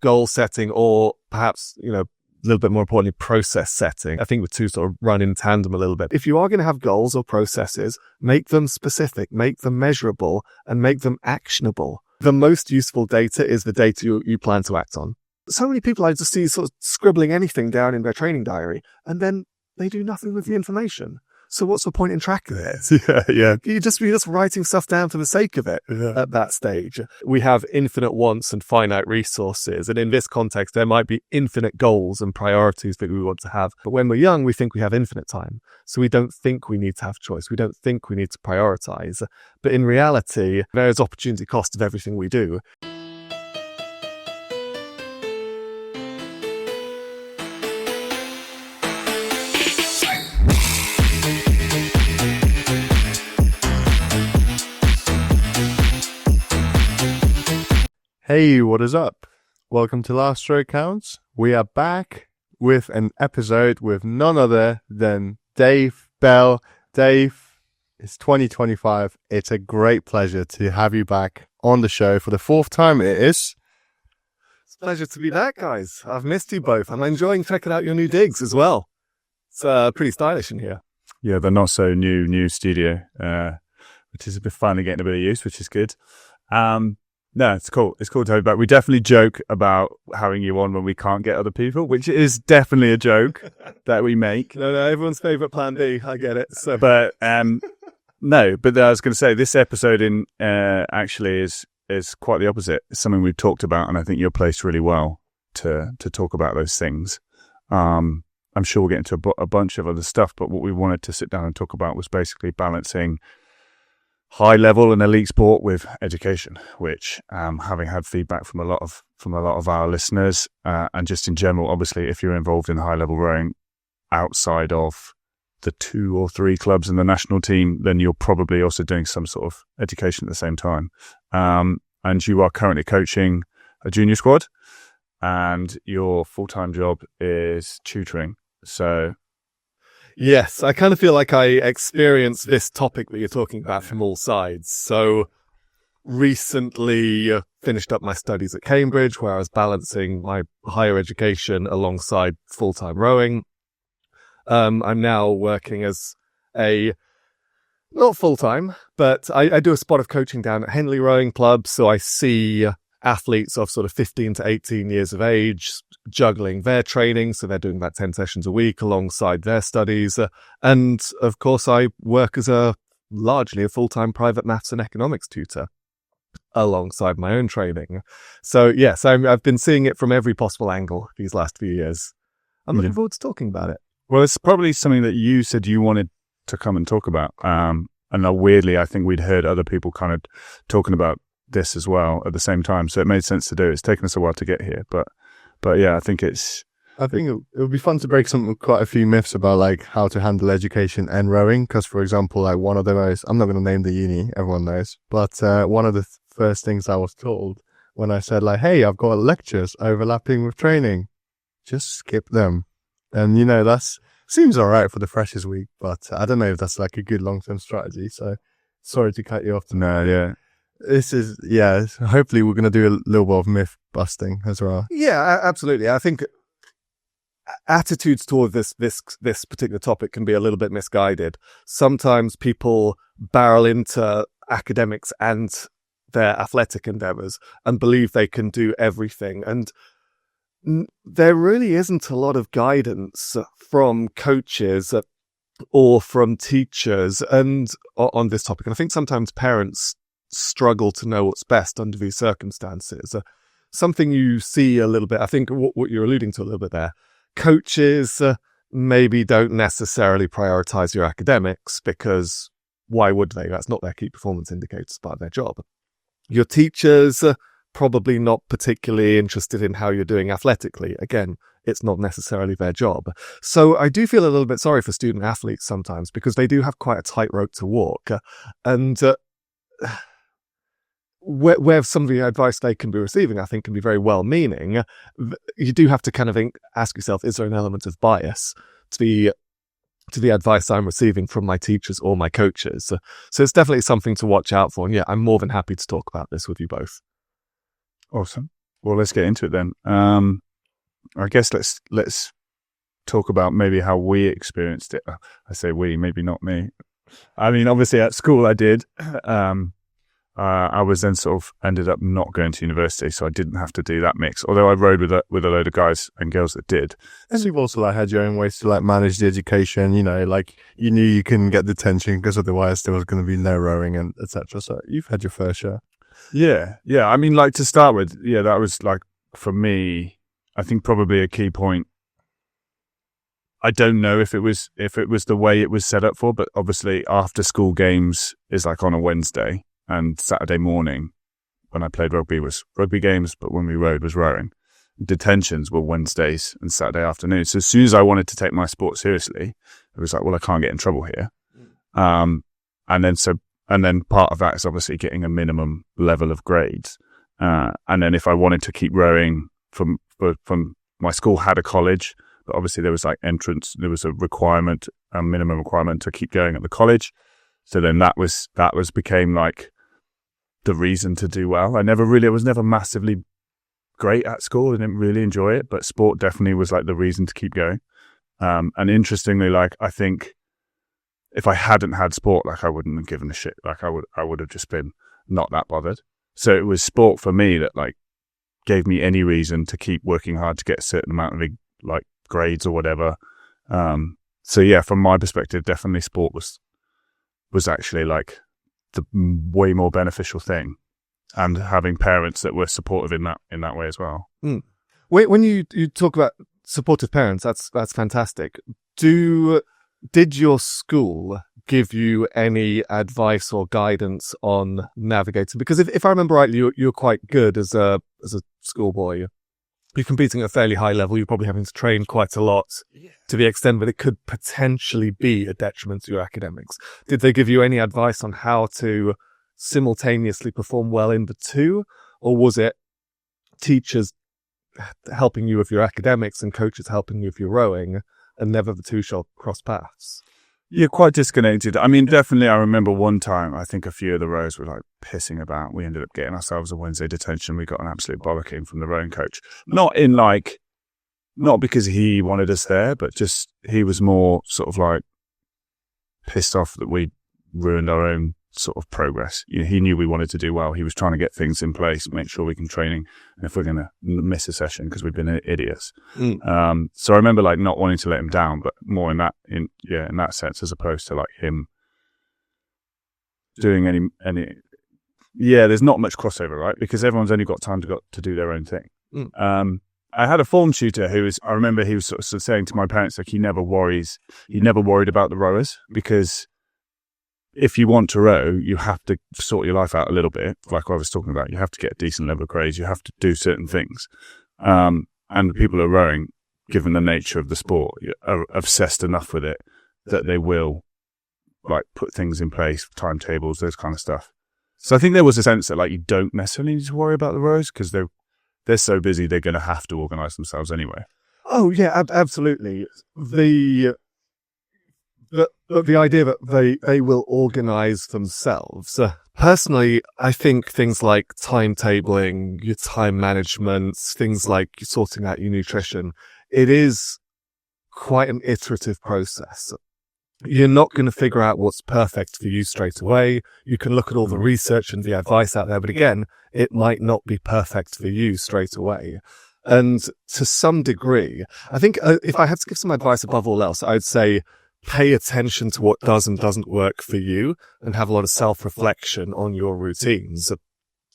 goal setting, or perhaps, a little bit more importantly, process setting. I think the two sort of run in tandem a little bit. If you are going to have goals or processes, make them specific, make them measurable, and make them actionable. The most useful data is the data you plan to act on. So many people I just see sort of scribbling anything down in their training diary, and then they do nothing with the information. So what's the point in tracking it? Yeah. You're just writing stuff down for the sake of it at that stage. We have infinite wants and finite resources. And in this context, there might be infinite goals and priorities that we want to have. But when we're young, we think we have infinite time. So we don't think we need to have choice. We don't think we need to prioritize. But in reality, there is opportunity cost of everything we do. Hey, what is up? Welcome to Last Stroke Counts. We are back with an episode with none other than Dave Bell. Dave, it's 2025. It's a great pleasure to have you back on the show for the fourth time. It is. It's a pleasure to be back, guys. I've missed you both. I'm enjoying checking out your new digs as well. It's pretty stylish in here. Yeah, the not so new studio, which is finally getting a bit of use, which is good. No, it's cool. It's cool to have you back. We definitely joke about having you on when we can't get other people, which is definitely a joke that we make. No, everyone's favourite plan B. I get it. So, but no, but I was going to say this episode actually is quite the opposite. It's something we've talked about, and I think you're placed really well to talk about those things. I'm sure we'll get into a bunch of other stuff, but what we wanted to sit down and talk about was basically balancing high level and elite sport with education, which having had feedback from a lot of our listeners and just in general, obviously if you're involved in high level rowing outside of the 2 or 3 clubs in the national team, then you're probably also doing some sort of education at the same time. And you are currently coaching a junior squad and your full-time job is tutoring. So yes, I kind of feel like I experience this topic that you're talking about from all sides. So recently finished up my studies at Cambridge, where I was balancing my higher education alongside full-time rowing. I'm now working as not full-time, but I do a spot of coaching down at Henley Rowing Club. So I see athletes of sort of 15 to 18 years of age juggling their training. So they're doing about 10 sessions a week alongside their studies. And of course, I work as largely a full-time private maths and economics tutor alongside my own training. So yes, I've been seeing it from every possible angle these last few years. I'm looking forward to talking about it. Well, it's probably something that you said you wanted to come and talk about. And weirdly, I think we'd heard other people kind of talking about this as well at the same time, so it made sense to do. It's taken us a while to get here, but yeah, I think it would be fun to break quite a few myths about like how to handle education and rowing. Because for example, like one of the most, I'm not going to name the uni, everyone knows, but one of the first things I was told when I said like, hey, I've got lectures overlapping with training, just skip them. And that seems all right for the freshers week, but I don't know if that's like a good long-term strategy. So sorry to cut you off. No, yeah. Hopefully we're going to do a little bit of myth busting as well. Yeah, absolutely. I think attitudes toward this particular topic can be a little bit misguided. Sometimes people barrel into academics and their athletic endeavors and believe they can do everything. And there really isn't a lot of guidance from coaches or from teachers and on this topic. And I think sometimes parents struggle to know what's best under these circumstances. Something you see a little bit, I think what you're alluding to a little bit there, coaches maybe don't necessarily prioritize your academics because why would they? That's not their key performance indicator as part of their job. Your teachers probably not particularly interested in how you're doing athletically. Again, it's not necessarily their job. So I do feel a little bit sorry for student athletes sometimes because they do have quite a tightrope to walk. And where some of the advice they can be receiving, I think, can be very well-meaning, you do have to kind of ask yourself, is there an element of bias to the advice I'm receiving from my teachers or my coaches? So it's definitely something to watch out for. And yeah, I'm more than happy to talk about this with you both. Awesome. Well, let's get into it then. I guess let's talk about maybe how we experienced it. I say we, maybe not me. I mean, obviously at school I did. I was then sort of ended up not going to university, so I didn't have to do that mix. Although I rode with a load of guys and girls that did. And you've also like had your own ways to like manage the education. You know, like you knew you couldn't get detention because otherwise there was going to be no rowing and etc. So you've had your fair share. Yeah. I mean, like to start with, yeah, that was like for me, I think probably a key point. I don't know if it was the way it was set up for, but obviously after school games is like on a Wednesday. And Saturday morning, when I played rugby, was rugby games, but when we rowed was rowing. Detentions were Wednesdays and Saturday afternoons. So as soon as I wanted to take my sport seriously, it was like, well, I can't get in trouble here. And then part of that is obviously getting a minimum level of grades. And then if I wanted to keep rowing from my school had a college, but obviously there was like entrance, there was a minimum requirement to keep going at the college. So then that became like the reason to do well. I was never massively great at school. I didn't really enjoy it, but sport definitely was like the reason to keep going. And interestingly, like I think if I hadn't had sport, like I wouldn't have given a shit. Like I would have just been not that bothered. So it was sport for me that like gave me any reason to keep working hard to get a certain amount of like grades or whatever. So yeah, from my perspective, definitely sport was actually like the way more beneficial thing, and having parents that were supportive in that way as well. Wait, when you talk about supportive parents, that's fantastic. Did your school give you any advice or guidance on navigating? Because if I remember rightly, you're quite good as a schoolboy. You're competing at a fairly high level. You're probably having to train quite a lot to the extent that it could potentially be a detriment to your academics. Did they give you any advice on how to simultaneously perform well in the two? Or was it teachers helping you with your academics and coaches helping you with your rowing, and never the two shall cross paths? You're quite disconnected. I mean, definitely I remember one time, I think a few of the rows were like pissing about. We ended up getting ourselves a Wednesday detention. We got an absolute bollocking from the rowing coach. Not because he wanted us there, but just he was more sort of like pissed off that we ruined our own sort of progress. You know, he knew we wanted to do well. He was trying to get things in place, make sure we can training. And if we're going to miss a session because we've been idiots. So I remember like not wanting to let him down, but more in that sense, as opposed to like him doing any. Yeah, there's not much crossover, right? Because everyone's only got time to do their own thing. I had a form tutor I remember he was sort of saying to my parents, like he never worried about the rowers, because if you want to row, you have to sort your life out a little bit. Like I was talking about, you have to get a decent level of grades. You have to do certain things. And the people who are rowing, given the nature of the sport, are obsessed enough with it that they will like put things in place, timetables, those kind of stuff. So I think there was a sense that like you don't necessarily need to worry about the rows because they're so busy, they're going to have to organise themselves anyway. Oh yeah, absolutely. The idea that they will organise themselves. Personally, I think things like timetabling, your time management, things like sorting out your nutrition, it is quite an iterative process. You're not going to figure out what's perfect for you straight away. You can look at all the research and the advice out there, but again, it might not be perfect for you straight away. And to some degree, I think if I had to give some advice above all else, I'd say pay attention to what does and doesn't work for you and have a lot of self-reflection on your routines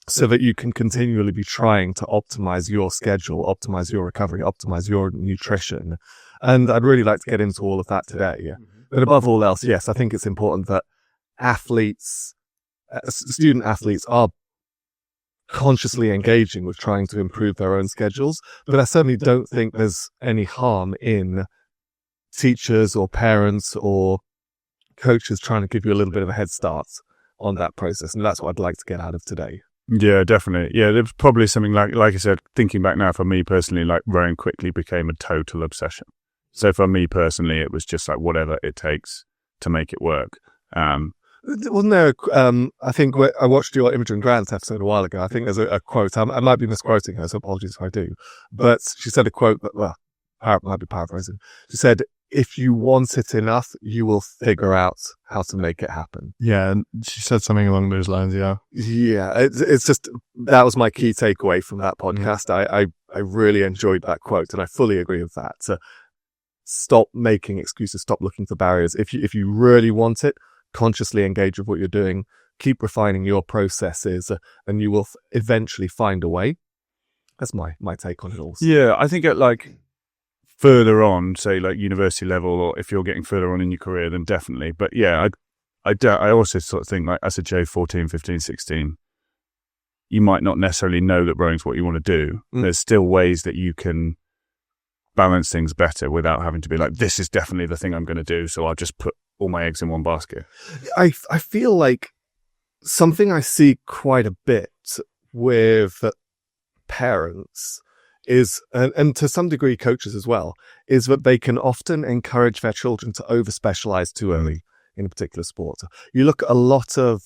so that you can continually be trying to optimize your schedule, optimize your recovery, optimize your nutrition. And I'd really like to get into all of that today. But above all else, yes, I think it's important that student athletes are consciously engaging with trying to improve their own schedules. But I certainly don't think there's any harm in teachers or parents or coaches trying to give you a little bit of a head start on that process. And that's what I'd like to get out of today. Yeah, definitely. Yeah, there's probably something like I said, thinking back now, for me personally, like rowing quickly became a total obsession. So for me personally, it was just like whatever it takes to make it work. Wasn't there, I think I watched your Imogen Grant episode a while ago. I think there's a quote. I might be misquoting her, so apologies if I do. But she said a quote that, well, I might be paraphrasing. She said, if you want it enough, you will figure out how to make it happen. Yeah, and she said something along those lines, yeah. Yeah, it's just, that was my key takeaway from that podcast. I really enjoyed that quote, and I fully agree with that. To stop making excuses, stop looking for barriers. If you really want it, consciously engage with what you're doing, keep refining your processes, and you will eventually find a way. That's my take on it all. Yeah, I think at like further on, say like university level, or if you're getting further on in your career, then definitely. But yeah, I also sort of think like as a J 14, 15, 16, you might not necessarily know that rowing's what you want to do. There's still ways that you can balance things better without having to be like, this is definitely the thing I'm going to do, so I'll just put all my eggs in one basket. I feel like something I see quite a bit with parents is, and to some degree coaches as well, is that they can often encourage their children to over-specialize too early in a particular sport. You look at a lot of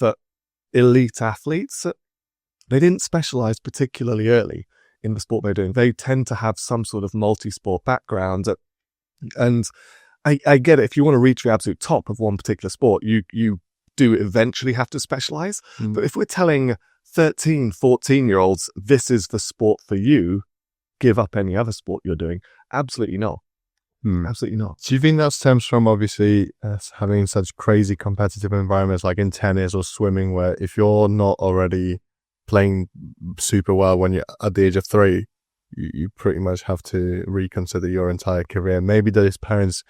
elite athletes, they didn't specialize particularly early in the sport they're doing. They tend to have some sort of multi-sport background, and I get it. If you want to reach the absolute top of one particular sport, you do eventually have to specialize. But if we're telling 13, 14-year-olds, this is the sport for you, give up any other sport you're doing, absolutely not. Absolutely not. Do you think that stems from obviously having such crazy competitive environments like in tennis or swimming, where if you're not already playing super well when you're at the age of 3, you pretty much have to reconsider your entire career? Maybe those parents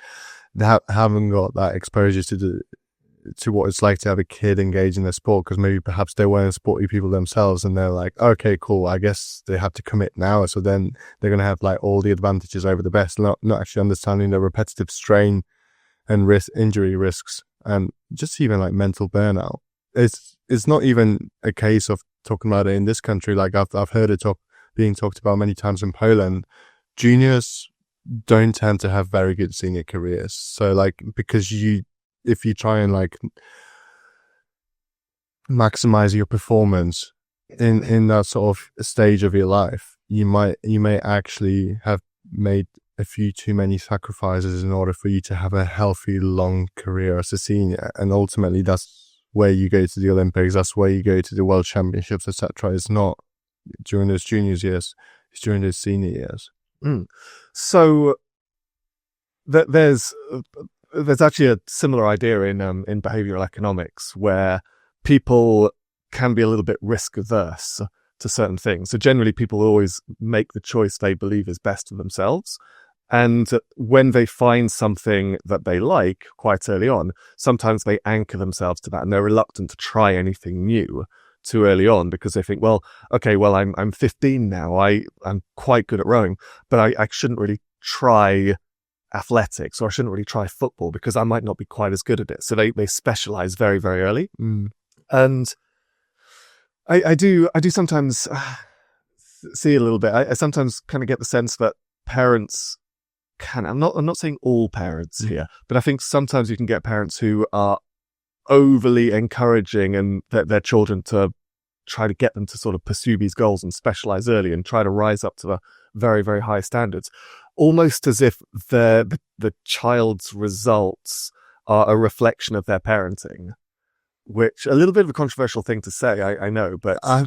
haven't got that exposure to what it's like to have a kid engage in a sport, because maybe perhaps they weren't sporty people themselves, and they're like, okay, cool, I guess they have to commit now, so then they're going to have like all the advantages over the best, not actually understanding the repetitive strain and injury risks, and just even like mental burnout. It's not even a case of talking about it in this country. Like I've heard it being talked about many times in Poland. Juniors don't tend to have very good senior careers. So like, because if you try and like maximize your performance in that sort of stage of your life, you may actually have made a few too many sacrifices in order for you to have a healthy long career as a senior. And ultimately that's where you go to the Olympics, that's where you go to the World Championships, etc. It's not during those juniors years, it's during those senior years. So there's actually a similar idea in behavioral economics, where people can be a little bit risk averse to certain things. So generally people always make the choice they believe is best for themselves. And when they find something that they like quite early on, sometimes they anchor themselves to that, and they're reluctant to try anything new too early on, because they think, well, okay, well, I'm 15 now. I'm quite good at rowing, but I shouldn't really try athletics, or I shouldn't really try football because I might not be quite as good at it. So they specialize very, very early. And I do sometimes see a little bit. I sometimes kind of get the sense that parents I'm not saying all parents here, but I think sometimes you can get parents who are overly encouraging and their children to try to get them to sort of pursue these goals and specialize early and try to rise up to the very, very high standards, almost as if the child's results are a reflection of their parenting, which a little bit of a controversial thing to say, I know, but I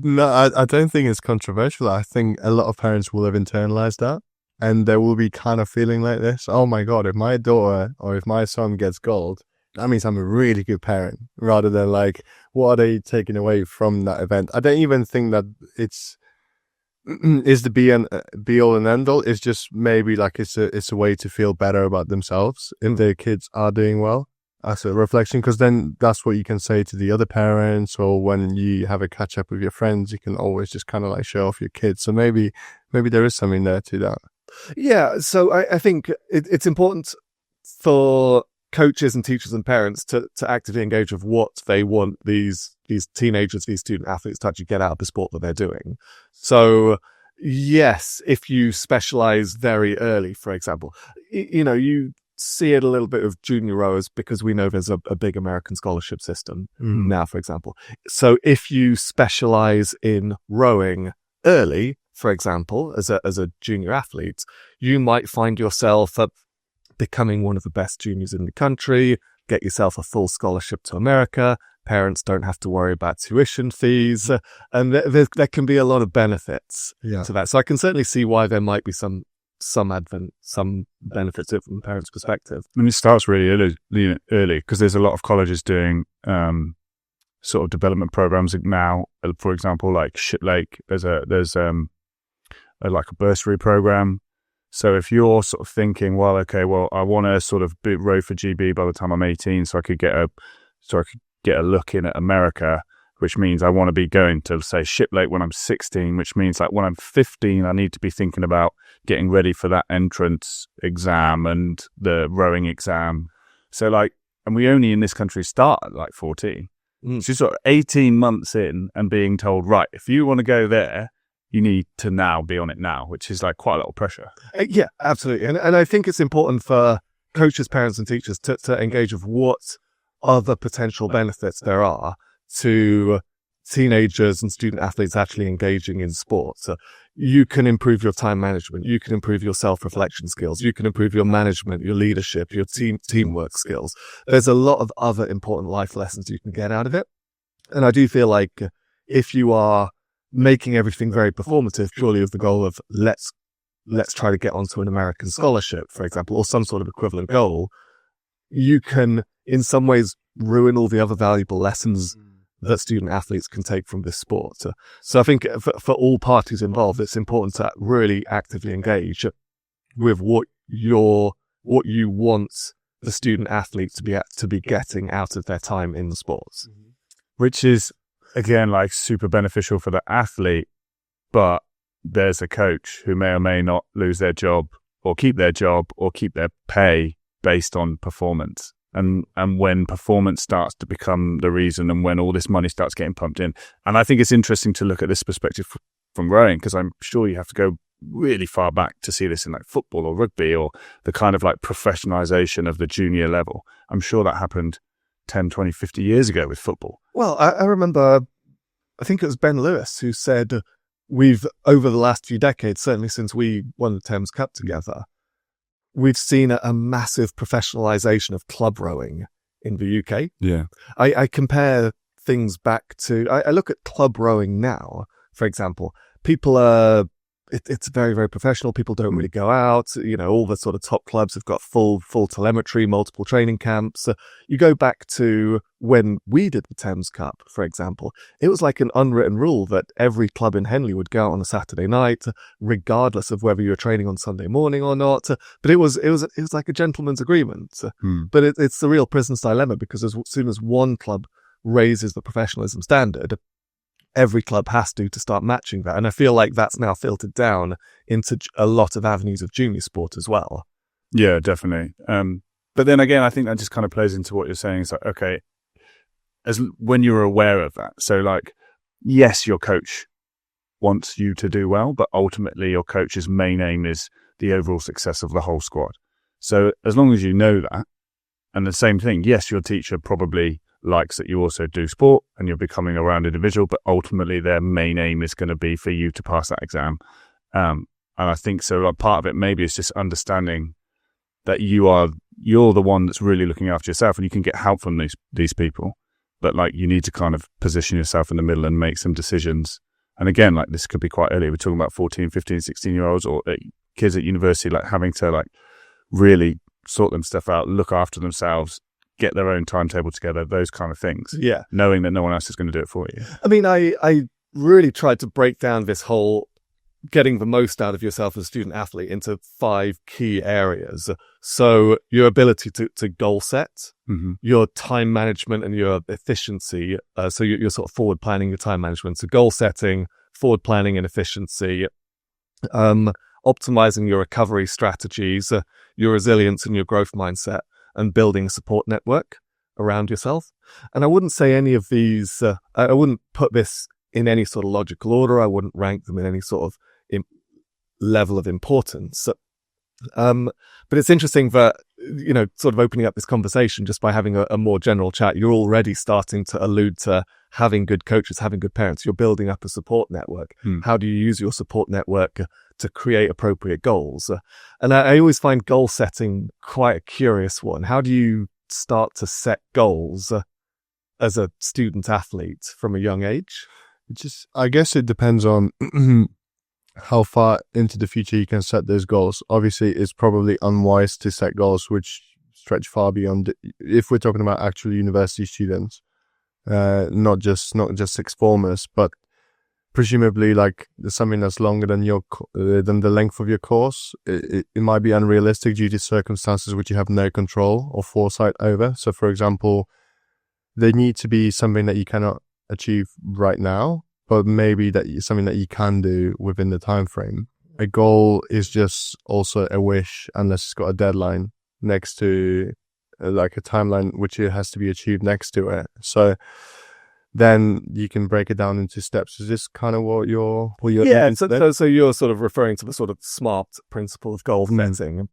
don't think it's controversial. I think a lot of parents will have internalized that, and they will be kind of feeling like this. Oh my God, if my daughter or if my son gets gold, that means I'm a really good parent, rather than like, what are they taking away from that event? I don't even think that is the be all and end all. It's just maybe like it's a way to feel better about themselves if their kids are doing well, as a reflection, because then that's what you can say to the other parents, or when you have a catch up with your friends, you can always just kind of like show off your kids. So maybe there is something there to that. Yeah, so I think it's important for coaches and teachers and parents to actively engage with what they want these teenagers, these student athletes to actually get out of the sport that they're doing. So yes, if you specialize very early, for example, you see it a little bit with junior rowers because we know there's a big American scholarship system now, for example. So if you specialize in rowing early, for example, as a junior athlete, you might find yourself becoming one of the best juniors in the country, get yourself a full scholarship to America. Parents don't have to worry about tuition fees, and there can be a lot of benefits to that. So I can certainly see why there might be some benefits to it from a parent's perspective. And it starts really early because there's a lot of colleges doing sort of development programs now. For example, like Shiplake, there's like a bursary program. So if you're sort of thinking, well, okay, well, I want to sort of row for GB by the time I'm 18, so I could get a look in at America, which means I want to be going to, say, Shiplake when I'm 16, which means like when I'm 15, I need to be thinking about getting ready for that entrance exam and the rowing exam. So like, and we only in this country start at like 14. So you're sort of 18 months in and being told, right, if you want to go there, you need to now be on it now, which is like quite a lot of pressure. Yeah, absolutely. And I think it's important for coaches, parents and teachers to engage with what other potential benefits there are to teenagers and student athletes actually engaging in sports. So you can improve your time management. You can improve your self-reflection skills. You can improve your management, your leadership, your teamwork skills. There's a lot of other important life lessons you can get out of it. And I do feel like if you are making everything very performative, purely with the goal of let's try to get onto an American scholarship, for example, or some sort of equivalent goal, you can in some ways ruin all the other valuable lessons that student athletes can take from this sport. So I think for all parties involved, it's important to really actively engage with what you want the student athletes to be getting out of their time in the sports. Which is, again, like super beneficial for the athlete, but there's a coach who may or may not lose their job or keep their pay based on performance. And when performance starts to become the reason and when all this money starts getting pumped in. And I think it's interesting to look at this perspective from rowing, because I'm sure you have to go really far back to see this in like football or rugby or the kind of like professionalization of the junior level. I'm sure that happened 10, 20, 50 years ago with football. Well, I remember, I think it was Ben Lewis who said, we've, over the last few decades, certainly since we won the Thames Cup together, we've seen a massive professionalization of club rowing in the UK. Yeah. I compare things back to, I look at club rowing now, for example. People are, it's very, very professional. People don't really go out. You know, all the sort of top clubs have got full telemetry, multiple training camps. You go back to when we did the Thames Cup, for example, it was like an unwritten rule that every club in Henley would go out on a Saturday night, regardless of whether you were training on Sunday morning or not. But it was like a gentleman's agreement. But it's the real prisoner's dilemma, because as soon as one club raises the professionalism standard, every club has to start matching that. And I feel like that's now filtered down into a lot of avenues of junior sport as well. Yeah, definitely. But then again, I think that just kind of plays into what you're saying. It's like, okay, when you're aware of that. So like, yes, your coach wants you to do well, but ultimately your coach's main aim is the overall success of the whole squad. So as long as you know that, and the same thing, yes, your teacher probably likes that you also do sport and you're becoming a round individual, but ultimately their main aim is going to be for you to pass that exam. And I think so a part of it maybe is just understanding that you're the one that's really looking after yourself, and you can get help from these people, but like you need to kind of position yourself in the middle and make some decisions. And again, like this could be quite early. We're talking about 14, 15, 16-year-olds or kids at university, like having to like really sort them stuff out, look after themselves, get their own timetable together, those kind of things. Yeah. Knowing that no one else is going to do it for you. I mean, I really tried to break down this whole getting the most out of yourself as a student athlete into 5 key areas. So your ability to goal set, your time management and your efficiency. So you're sort of forward planning your time management. So goal setting, forward planning and efficiency, optimizing your recovery strategies, your resilience and your growth mindset, and building a support network around yourself. And I wouldn't say any of these, I wouldn't put this in any sort of logical order. I wouldn't rank them in any sort of level of importance. But it's interesting that, sort of opening up this conversation just by having a more general chat, you're already starting to allude to having good coaches, having good parents. You're building up a support network. How do you use your support network to create appropriate goals? And I always find goal setting quite a curious one. How do you start to set goals as a student athlete from a young age? I guess it depends on how far into the future you can set those goals. Obviously, it's probably unwise to set goals which stretch far beyond, if we're talking about actual university students, not just sixth formers, but presumably like something that's longer than than the length of your course. It might be unrealistic due to circumstances which you have no control or foresight over. So, for example, they need to be something that you cannot achieve right now, but maybe something that you can do within the time frame. A goal is just also a wish unless it's got a deadline next to like a timeline which it has to be achieved next to it. So then you can break it down into steps. Is this kind of what you're yeah, so you're sort of referring to the sort of SMART principle of goal setting.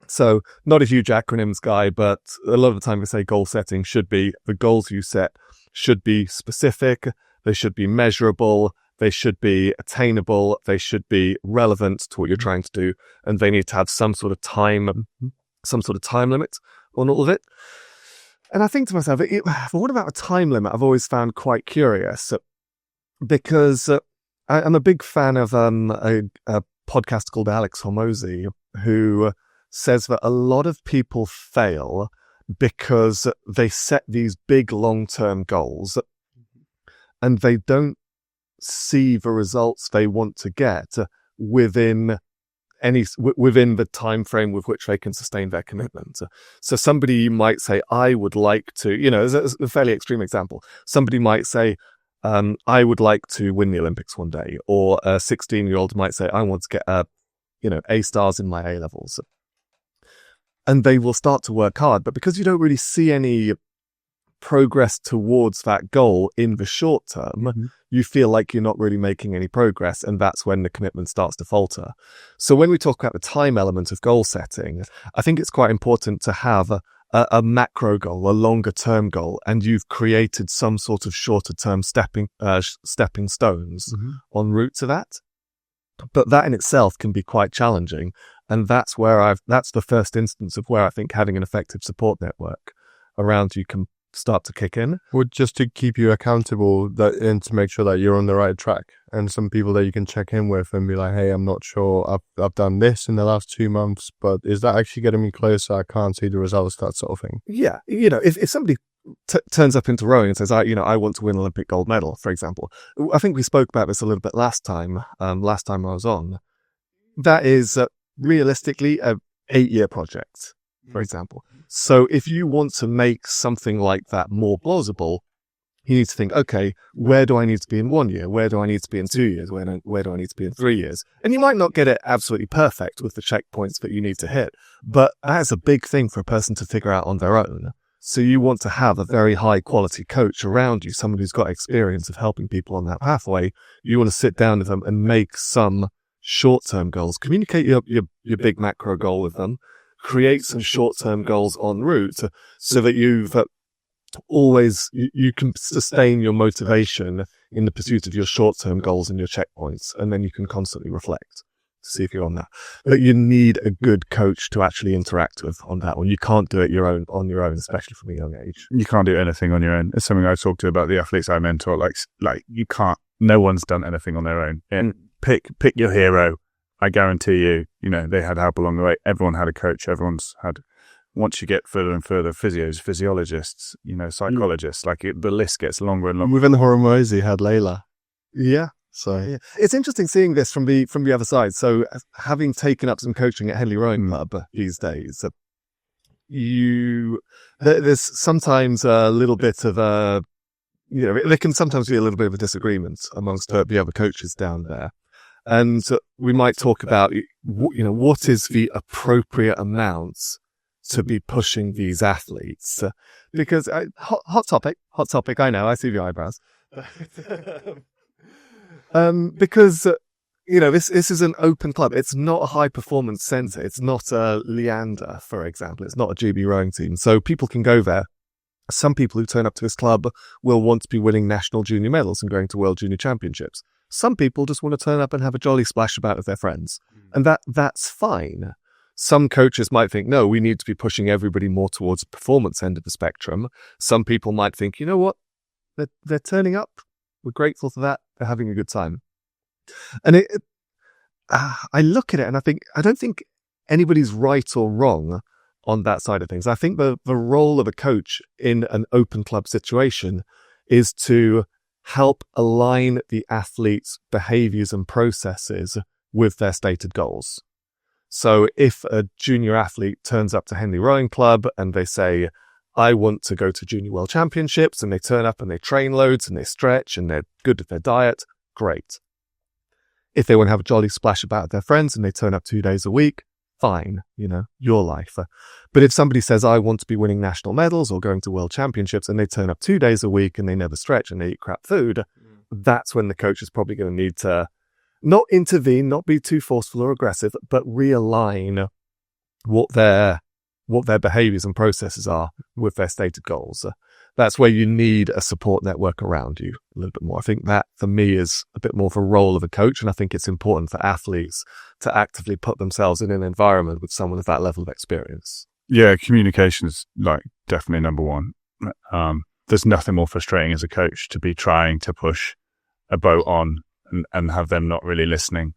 So not a huge acronyms guy, but a lot of the time we say goal setting should be the goals you set should be specific, they should be measurable, they should be attainable, they should be relevant to what you're trying to do, and they need to have some sort of time limit on all of it. And I think to myself, what about a time limit? I've always found quite curious because I'm a big fan of a podcast called Alex Hormozi, who says that a lot of people fail because they set these big long-term goals and they don't see the results they want to get within the time frame with which they can sustain their commitment. So somebody might say, I would like to, as a fairly extreme example, somebody might say, I would like to win the Olympics one day, or a 16-year-old might say, I want to get A stars in my A levels. And they will start to work hard, but because you don't really see any progress towards that goal in the short term, you feel like you're not really making any progress, and that's when the commitment starts to falter. So when we talk about the time element of goal setting, I think it's quite important to have a macro goal, a longer term goal, and you've created some sort of shorter term stepping stones en route to that. But that in itself can be quite challenging, and that's the first instance of where I think having an effective support network around you can start to kick in. Well, just to keep you accountable and to make sure that you're on the right track, and some people that you can check in with and be like, hey, I'm not sure, I've done this in the last 2 months, but is that actually getting me closer? I can't see the results, that sort of thing. Yeah, if somebody turns up into rowing and says, I want to win an Olympic gold medal, for example. I think we spoke about this a little bit last time I was on. That is realistically a 8-year project, for example. So if you want to make something like that more plausible, you need to think, okay, where do I need to be in 1 year? Where do I need to be in 2 years? Where do I need to be in 3 years? And you might not get it absolutely perfect with the checkpoints that you need to hit, but that's a big thing for a person to figure out on their own. So you want to have a very high quality coach around you, someone who's got experience of helping people on that pathway. You want to sit down with them and make some short-term goals. Communicate your big macro goal with them. Create some short-term goals en route so that you can sustain your motivation in the pursuit of your short-term goals and your checkpoints, and then you can constantly reflect to see if you're on that. But you need a good coach to actually interact with on that one. You can't do it on your own, especially from a young age. You can't do anything on your own. It's something I talk to about the athletes I mentor. Like you can't. No one's done anything on their own. And pick your hero. I guarantee you, they had help along the way. Everyone had a coach. Everyone's had. Once you get further and further, physiologists, psychologists, the list gets longer and longer. Within Hormozi had Layla. Yeah. So yeah. It's interesting seeing this from the other side. So having taken up some coaching at Henley Rowing Club these days, there's sometimes a little bit of there can sometimes be a little bit of a disagreement amongst the other coaches down there. And we might talk about, what is the appropriate amount to be pushing these athletes? Because hot topic, I know, I see the eyebrows. Because this is an open club. It's not a high performance centre. It's not a Leander, for example. It's not a GB rowing team. So people can go there. Some people who turn up to this club will want to be winning national junior medals and going to World Junior Championships. Some people just want to turn up and have a jolly splash about with their friends. And that's fine. Some coaches might think, no, we need to be pushing everybody more towards the performance end of the spectrum. Some people might think, you know what? They're turning up. We're grateful for that. They're having a good time. And I look at it and I don't think anybody's right or wrong on that side of things. I think the role of a coach in an open club situation is to help align the athlete's behaviors and processes with their stated goals. So if a junior athlete turns up to Henley Rowing Club and they say, I want to go to Junior World Championships, and they turn up and they train loads and they stretch and they're good at their diet, great. If they want to have a jolly splash about with their friends and they turn up 2 days a week, fine, your life. But if somebody says, I want to be winning national medals or going to World Championships, and they turn up 2 days a week and they never stretch and they eat crap food, that's when the coach is probably going to need to not intervene, not be too forceful or aggressive, but realign what their behaviors and processes are with their stated goals. That's where you need a support network around you a little bit more. I think that, for me, is a bit more of a role of a coach, and I think it's important for athletes to actively put themselves in an environment with someone of that level of experience. Yeah, communication is definitely number one. There's nothing more frustrating as a coach to be trying to push a boat on and have them not really listening.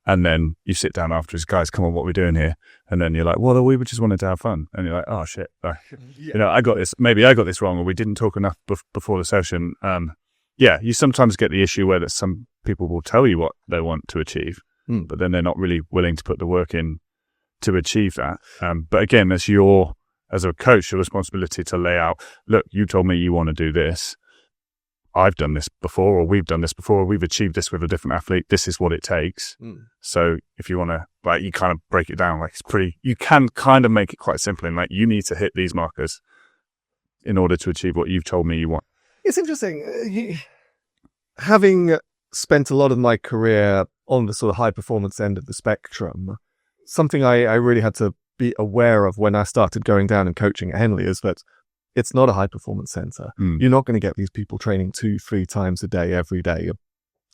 And then you sit down afterwards, guys, come on, what are we doing here? And then you're like, well, we just wanted to have fun. And you're like, oh shit, I got this. Maybe I got this wrong, or we didn't talk enough before the session. You sometimes get the issue where that some people will tell you what they want to achieve, but then they're not really willing to put the work in to achieve that. But again, as a coach, your responsibility to lay out, look, you told me you want to do this. I've done this before, or we've done this before, or we've achieved this with a different athlete. This is what it takes. So if you want to, you kind of break it down, you can kind of make it quite simple, and you need to hit these markers in order to achieve what you've told me you want. It's interesting. Having spent a lot of my career on the sort of high performance end of the spectrum, something I really had to be aware of when I started going down and coaching at Henley is that it's not a high performance center. You're not going to get these people training 2-3 times a day, every day.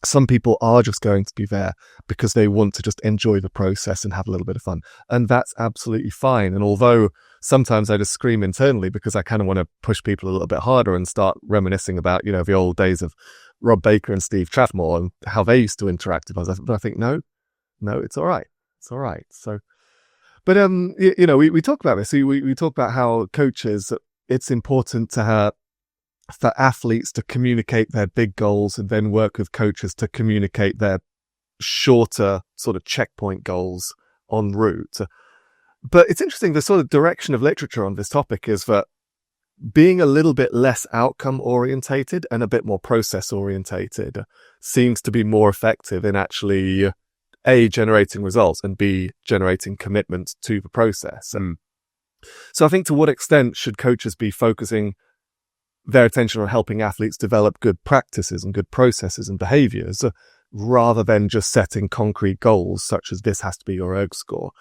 Some people are just going to be there because they want to just enjoy the process and have a little bit of fun. And that's absolutely fine. And although sometimes I just scream internally because I kind of want to push people a little bit harder and start reminiscing about, the old days of Rob Baker and Steve Traffmore and how they used to interact with us. But I think, no, it's all right. It's all right. So, but, we talk about this. We talk about how coaches, it's important for athletes to communicate their big goals and then work with coaches to communicate their shorter sort of checkpoint goals en route. But it's interesting, the sort of direction of literature on this topic is that being a little bit less outcome orientated and a bit more process orientated seems to be more effective in actually A, generating results, and B, generating commitment to the process. So I think, to what extent should coaches be focusing their attention on helping athletes develop good practices and good processes and behaviors rather than just setting concrete goals such as this has to be your erg score?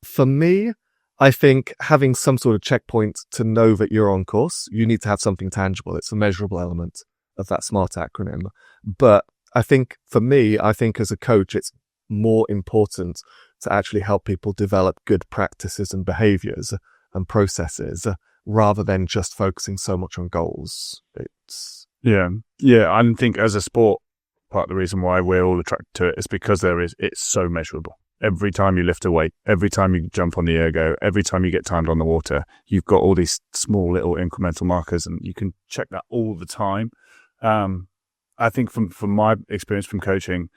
For me, I think having some sort of checkpoint to know that you're on course, you need to have something tangible. It's a measurable element of that SMART acronym. But I think, for me, as a coach, it's more important to actually help people develop good practices and behaviors and processes rather than just focusing so much on goals. I think as a sport, part of the reason why we're all attracted to it is because it's so measurable. Every time you lift a weight, every time you jump on the ergo, every time you get timed on the water, you've got all these small little incremental markers, and you can check that all the time. I think from my experience from coaching,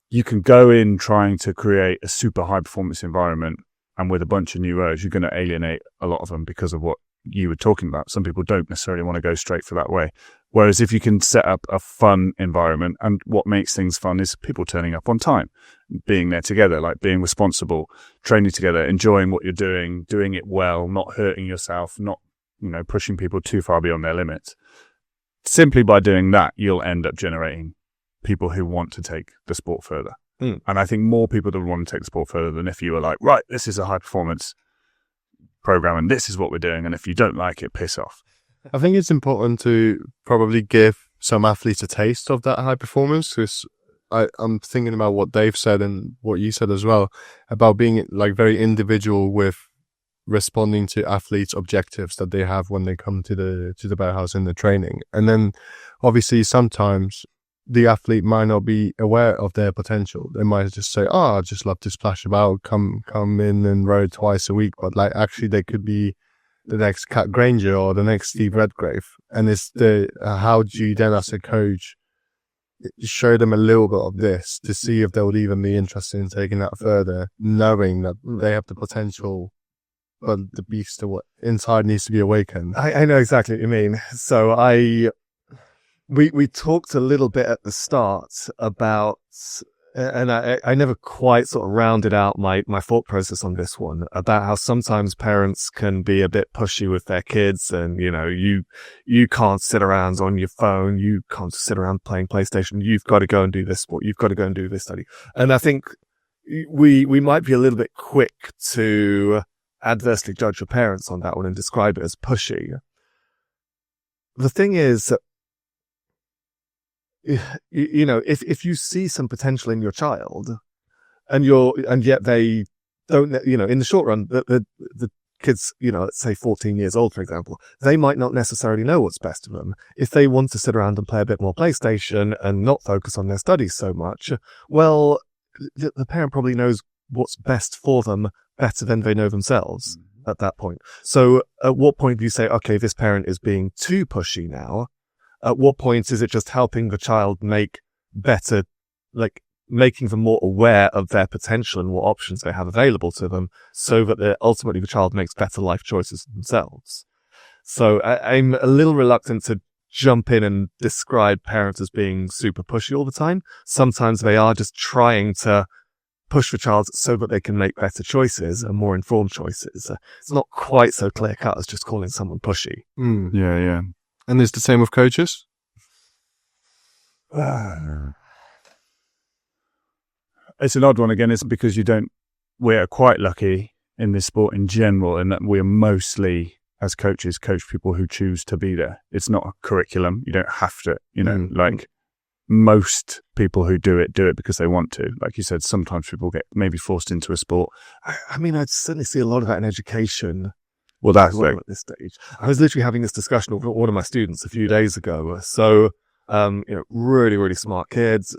you can go in trying to create a super high performance environment, and with a bunch of new rows, you're going to alienate a lot of them because of what you were talking about. Some people don't necessarily want to go straight for that way. Whereas if you can set up a fun environment, and what makes things fun is people turning up on time, being there together, being responsible, training together, enjoying what you're doing it well, not hurting yourself, not, pushing people too far beyond their limits. Simply by doing that, you'll end up generating people who want to take the sport further. Mm. And I think more people would want to take the sport further than if you were like, right, this is a high performance program and this is what we're doing. And if you don't like it, piss off. I think it's important to probably give some athletes a taste of that high performance, because I'm thinking about what Dave said and what you said as well about being like very individual with responding to athletes' objectives that they have when they come to the Bauhaus in the training. And then obviously sometimes the athlete might not be aware of their potential. They might just say, oh, I just love to splash about, come in and row twice a week. But like actually they could be the next Kat Granger or the next Steve Redgrave. And it's how do you then as a coach show them a little bit of this to see if they would even be interested in taking that further, knowing that they have the potential, but the beast inside needs to be awakened. I know exactly what you mean. So we talked a little bit at the start about, and I never quite sort of rounded out my thought process on this one, about how sometimes parents can be a bit pushy with their kids, and you can't sit around on your phone, you can't sit around playing PlayStation, you've got to go and do this sport, you've got to go and do this study. And I think we might be a little bit quick to adversely judge your parents on that one and describe it as pushy. The thing is, if you see some potential in your child and yet they don't, in the short run, the kids, let's say 14 years old, for example, they might not necessarily know what's best for them. If they want to sit around and play a bit more PlayStation and not focus on their studies so much, well, the parent probably knows what's best for them better than they know themselves at that point. So at what point do you say, okay, this parent is being too pushy now? At what point is it just helping the child make better, like making them more aware of their potential and what options they have available to them, so that ultimately the child makes better life choices themselves? So I'm a little reluctant to jump in and describe parents as being super pushy all the time. Sometimes they are just trying to push the child so that they can make better choices and more informed choices. It's not quite so clear cut as just calling someone pushy. Yeah. And it's the same with coaches? It's an odd one again. It's because we're quite lucky in this sport in general, in that we're mostly, as coaches, coach people who choose to be there. It's not a curriculum. You don't have to, like most people who do it because they want to. Like you said, sometimes people get maybe forced into a sport. I mean, I'd certainly see a lot of that in education. Well, that's at this stage. I was literally having this discussion with one of my students a few days ago. So, really, really smart kids,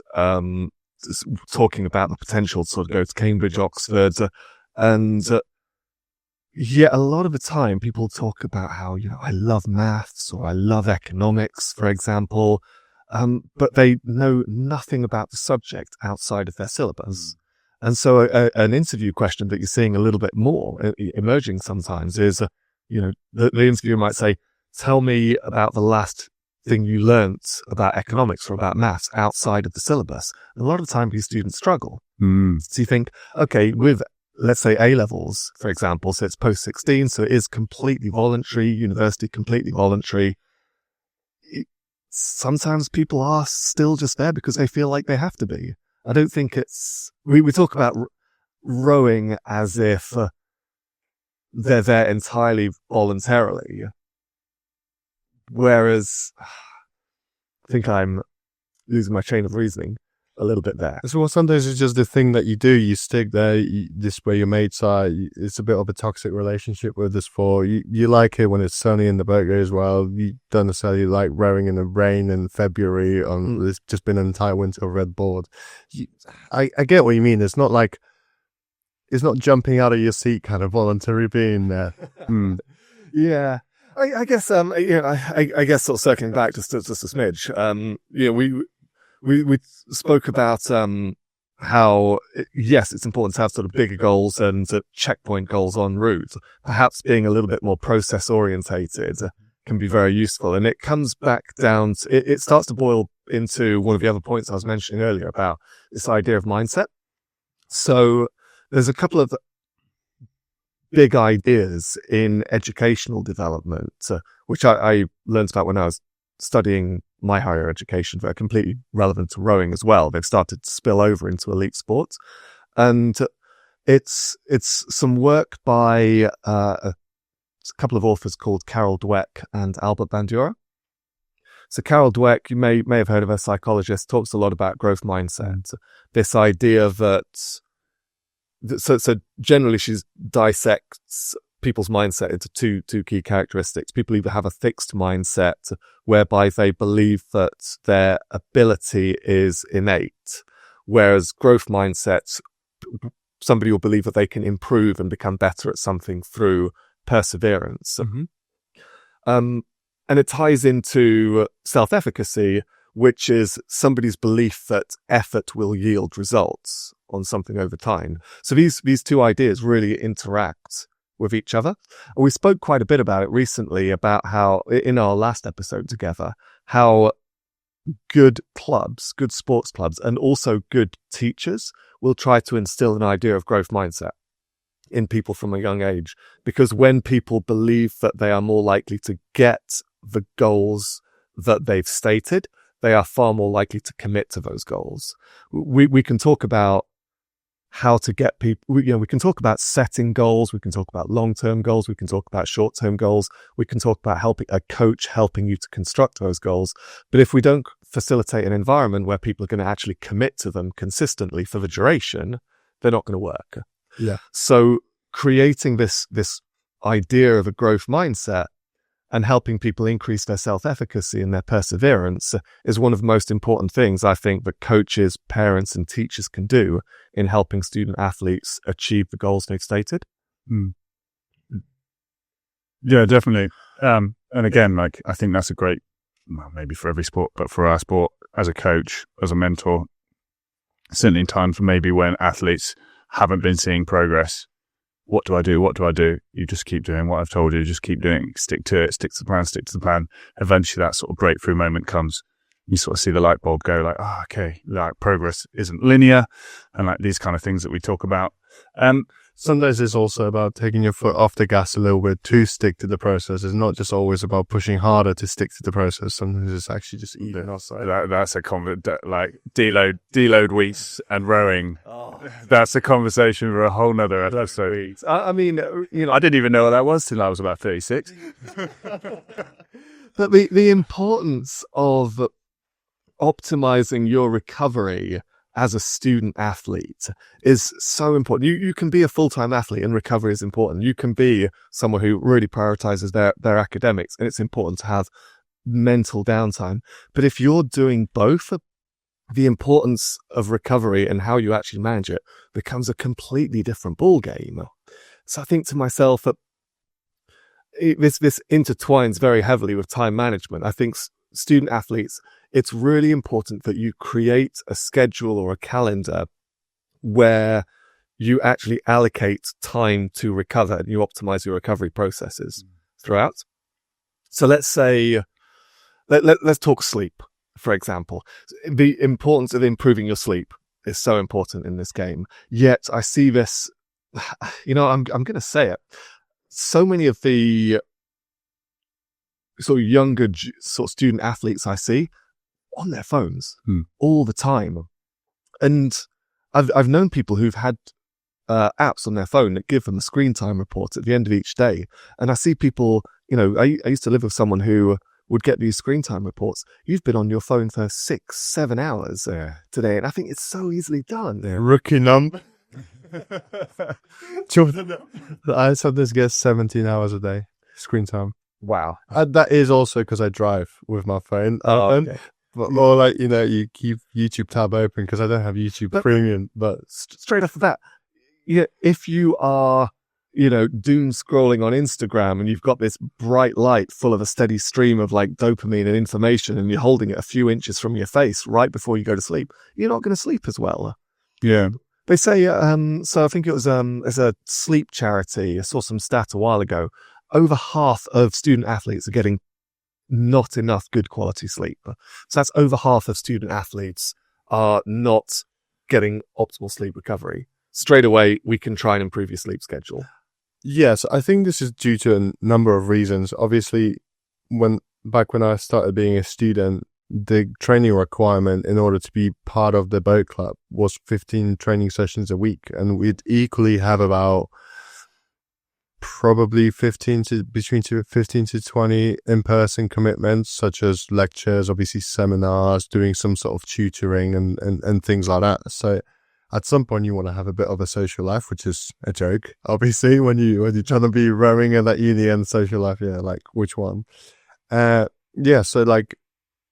talking about the potential to sort of go to Cambridge, Oxford, and a lot of the time people talk about how, I love maths or I love economics, for example, but they know nothing about the subject outside of their syllabus. And so an interview question that you're seeing a little bit more emerging sometimes is, the interviewer might say, tell me about the last thing you learnt about economics or about maths outside of the syllabus. And a lot of the time these students struggle. So you think, okay, with, let's say, A-levels, for example, so it's post-16, so it is completely voluntary, university completely voluntary. Sometimes people are still just there because they feel like they have to be. I don't think we talk about rowing as if they're there entirely voluntarily. Whereas I think I'm losing my chain of reasoning a little bit there. So sometimes it's just the thing that you do. You stick there, this where your mates are. It's a bit of a toxic relationship with the sport. You like it when it's sunny and the boat goes well. You don't necessarily like rowing in the rain in February. It's just been an entire winter of red board. I get what you mean. It's not like, it's not jumping out of your seat kind of voluntary being there. Yeah. I guess, I guess sort of circling back just a smidge, we spoke about, how, yes, it's important to have sort of bigger goals and checkpoint goals en route. Perhaps being a little bit more process orientated can be very useful. And it comes back down to, it starts to boil into one of the other points I was mentioning earlier about this idea of mindset. So there's a couple of big ideas in educational development, which I learned about when I was studying my higher education that are completely relevant to rowing as well. They've started to spill over into elite sports. And it's some work by a couple of authors called Carol Dweck and Albert Bandura. So Carol Dweck, you may have heard of her, psychologist, talks a lot about growth mindset. This idea that, so generally she dissects people's mindset into two key characteristics. People either have a fixed mindset whereby they believe that their ability is innate, whereas growth mindset, somebody will believe that they can improve and become better at something through perseverance. And it ties into self-efficacy, which is somebody's belief that effort will yield results on something over time. So these two ideas really interact with each other. And we spoke quite a bit about it recently, about how, in our last episode together, how good clubs, good sports clubs, and also good teachers will try to instill an idea of growth mindset in people from a young age. Because when people believe that they are more likely to get the goals that they've stated, they are far more likely to commit to those goals. We can talk about how to get people, we can talk about setting goals, we can talk about long-term goals, we can talk about short-term goals, we can talk about helping a coach helping you to construct those goals. But if we don't facilitate an environment where people are going to actually commit to them consistently for the duration, they're not going to work. Yeah. So creating this idea of a growth mindset and helping people increase their self-efficacy and their perseverance is one of the most important things I think that coaches, parents, and teachers can do in helping student athletes achieve the goals they've stated. Yeah, definitely. And again, like, I think that's a great, well, maybe for every sport, but for our sport, as a coach, as a mentor, certainly in time for maybe when athletes haven't been seeing progress. What do I do? What do I do? You just keep doing what I've told you. Just keep doing. Stick to it. Stick to the plan. Stick to the plan. Eventually, that sort of breakthrough moment comes. You sort of see the light bulb go, like, oh, okay, like progress isn't linear, and like these kind of things that we talk about. Sometimes it's also about taking your foot off the gas a little bit to stick to the process. It's not just always about pushing harder to stick to the process. Sometimes it's actually just even outside. That's a like deload weeks and rowing. That's a conversation for a whole nother episode. I mean, I didn't even know what that was till I was about 36. But the importance of optimizing your recovery as a student athlete is so important. You can be a full-time athlete and recovery is important. You can be someone who really prioritizes their academics, and it's important to have mental downtime. But if you're doing both, the importance of recovery and how you actually manage it becomes a completely different ball game. So I think to myself that this intertwines very heavily with time management. I think student athletes, it's really important that you create a schedule or a calendar where you actually allocate time to recover and you optimize your recovery processes throughout. So let's say, let's talk sleep, for example. The importance of improving your sleep is so important in this game. Yet I see this, I'm going to say it. So many of the sort of younger sort of student athletes I see on their phones all the time. And I've known people who've had apps on their phone that give them a screen time report at the end of each day. And I see people, I used to live with someone who would get these screen time reports. You've been on your phone for 6-7 hours today. And I think it's so easily done. Rookie number. Jordan, I sometimes get 17 hours a day screen time. Wow. That is also because I drive with my phone. Okay. But more like, you keep YouTube tab open because I don't have YouTube Premium. But straight off the bat, if you are, doom scrolling on Instagram and you've got this bright light full of a steady stream of like dopamine and information and you're holding it a few inches from your face right before you go to sleep, you're not going to sleep as well. Yeah. They say, so I think it was as a sleep charity, I saw some stat a while ago, over half of student athletes are getting not enough good quality sleep. So that's over half of student athletes are not getting optimal sleep recovery. Straight away, we can try and improve your sleep schedule. Yes, I think this is due to a number of reasons. Obviously, back when I started being a student, the training requirement in order to be part of the boat club was 15 training sessions a week, and we'd equally have about probably 15 to 20 in-person commitments, such as lectures, obviously seminars, doing some sort of tutoring and things like that. So at some point you want to have a bit of a social life, which is a joke, obviously, when you're trying to be rowing at that uni and social life. Yeah, like which one? So like,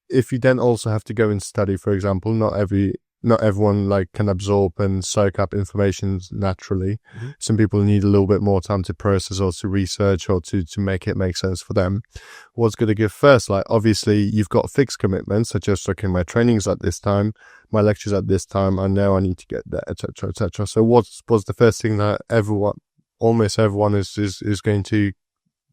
if you then also have to go and study, for example, not everyone like can absorb and soak up information naturally. Mm-hmm. Some people need a little bit more time to process or to research or to make it make sense for them. What's going to give first? Like, obviously you've got fixed commitments, such as, okay, my training's at this time, my lecture's at this time, I know I need to get there, etc., etc. So what's the first thing that almost everyone is going to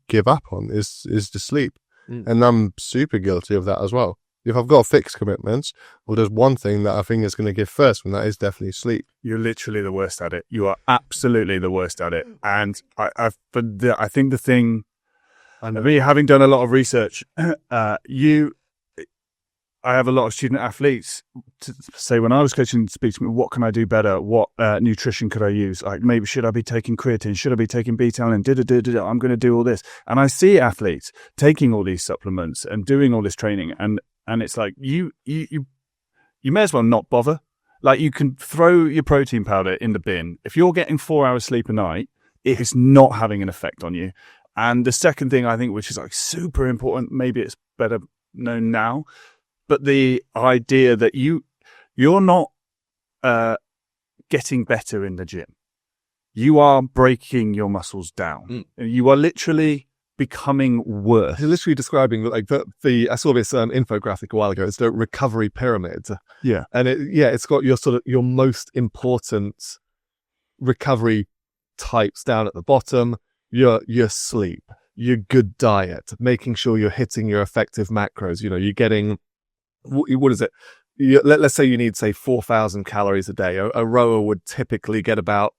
give up on is the sleep. And I'm super guilty of that as well. If I've got fixed commitments, well, there's one thing that I think is going to give first, and that is definitely sleep. You're literally the worst at it. You are absolutely the worst at it. And I think the thing, having done a lot of research, I have a lot of student athletes to say, when I was coaching, speak to me, what can I do better? What nutrition could I use? Like, maybe should I be taking creatine? Should I be taking beta-alanine? I'm going to do all this. And I see athletes taking all these supplements and doing all this training. And it's like, you may as well not bother. Like, you can throw your protein powder in the bin. If you're getting 4 hours sleep a night, it is not having an effect on you. And the second thing I think, which is like super important, maybe it's better known now, but the idea that you're not getting better in the gym. You are breaking your muscles down. You are literally becoming worse. You're literally describing like the I saw this infographic a while ago. It's the recovery pyramid. Yeah. And it's got your most important recovery types down at the bottom. Your sleep, your good diet, making sure you're hitting your effective macros. You know, you're getting, what is it? Let's say you need, say, 4,000 calories a day. A rower would typically get about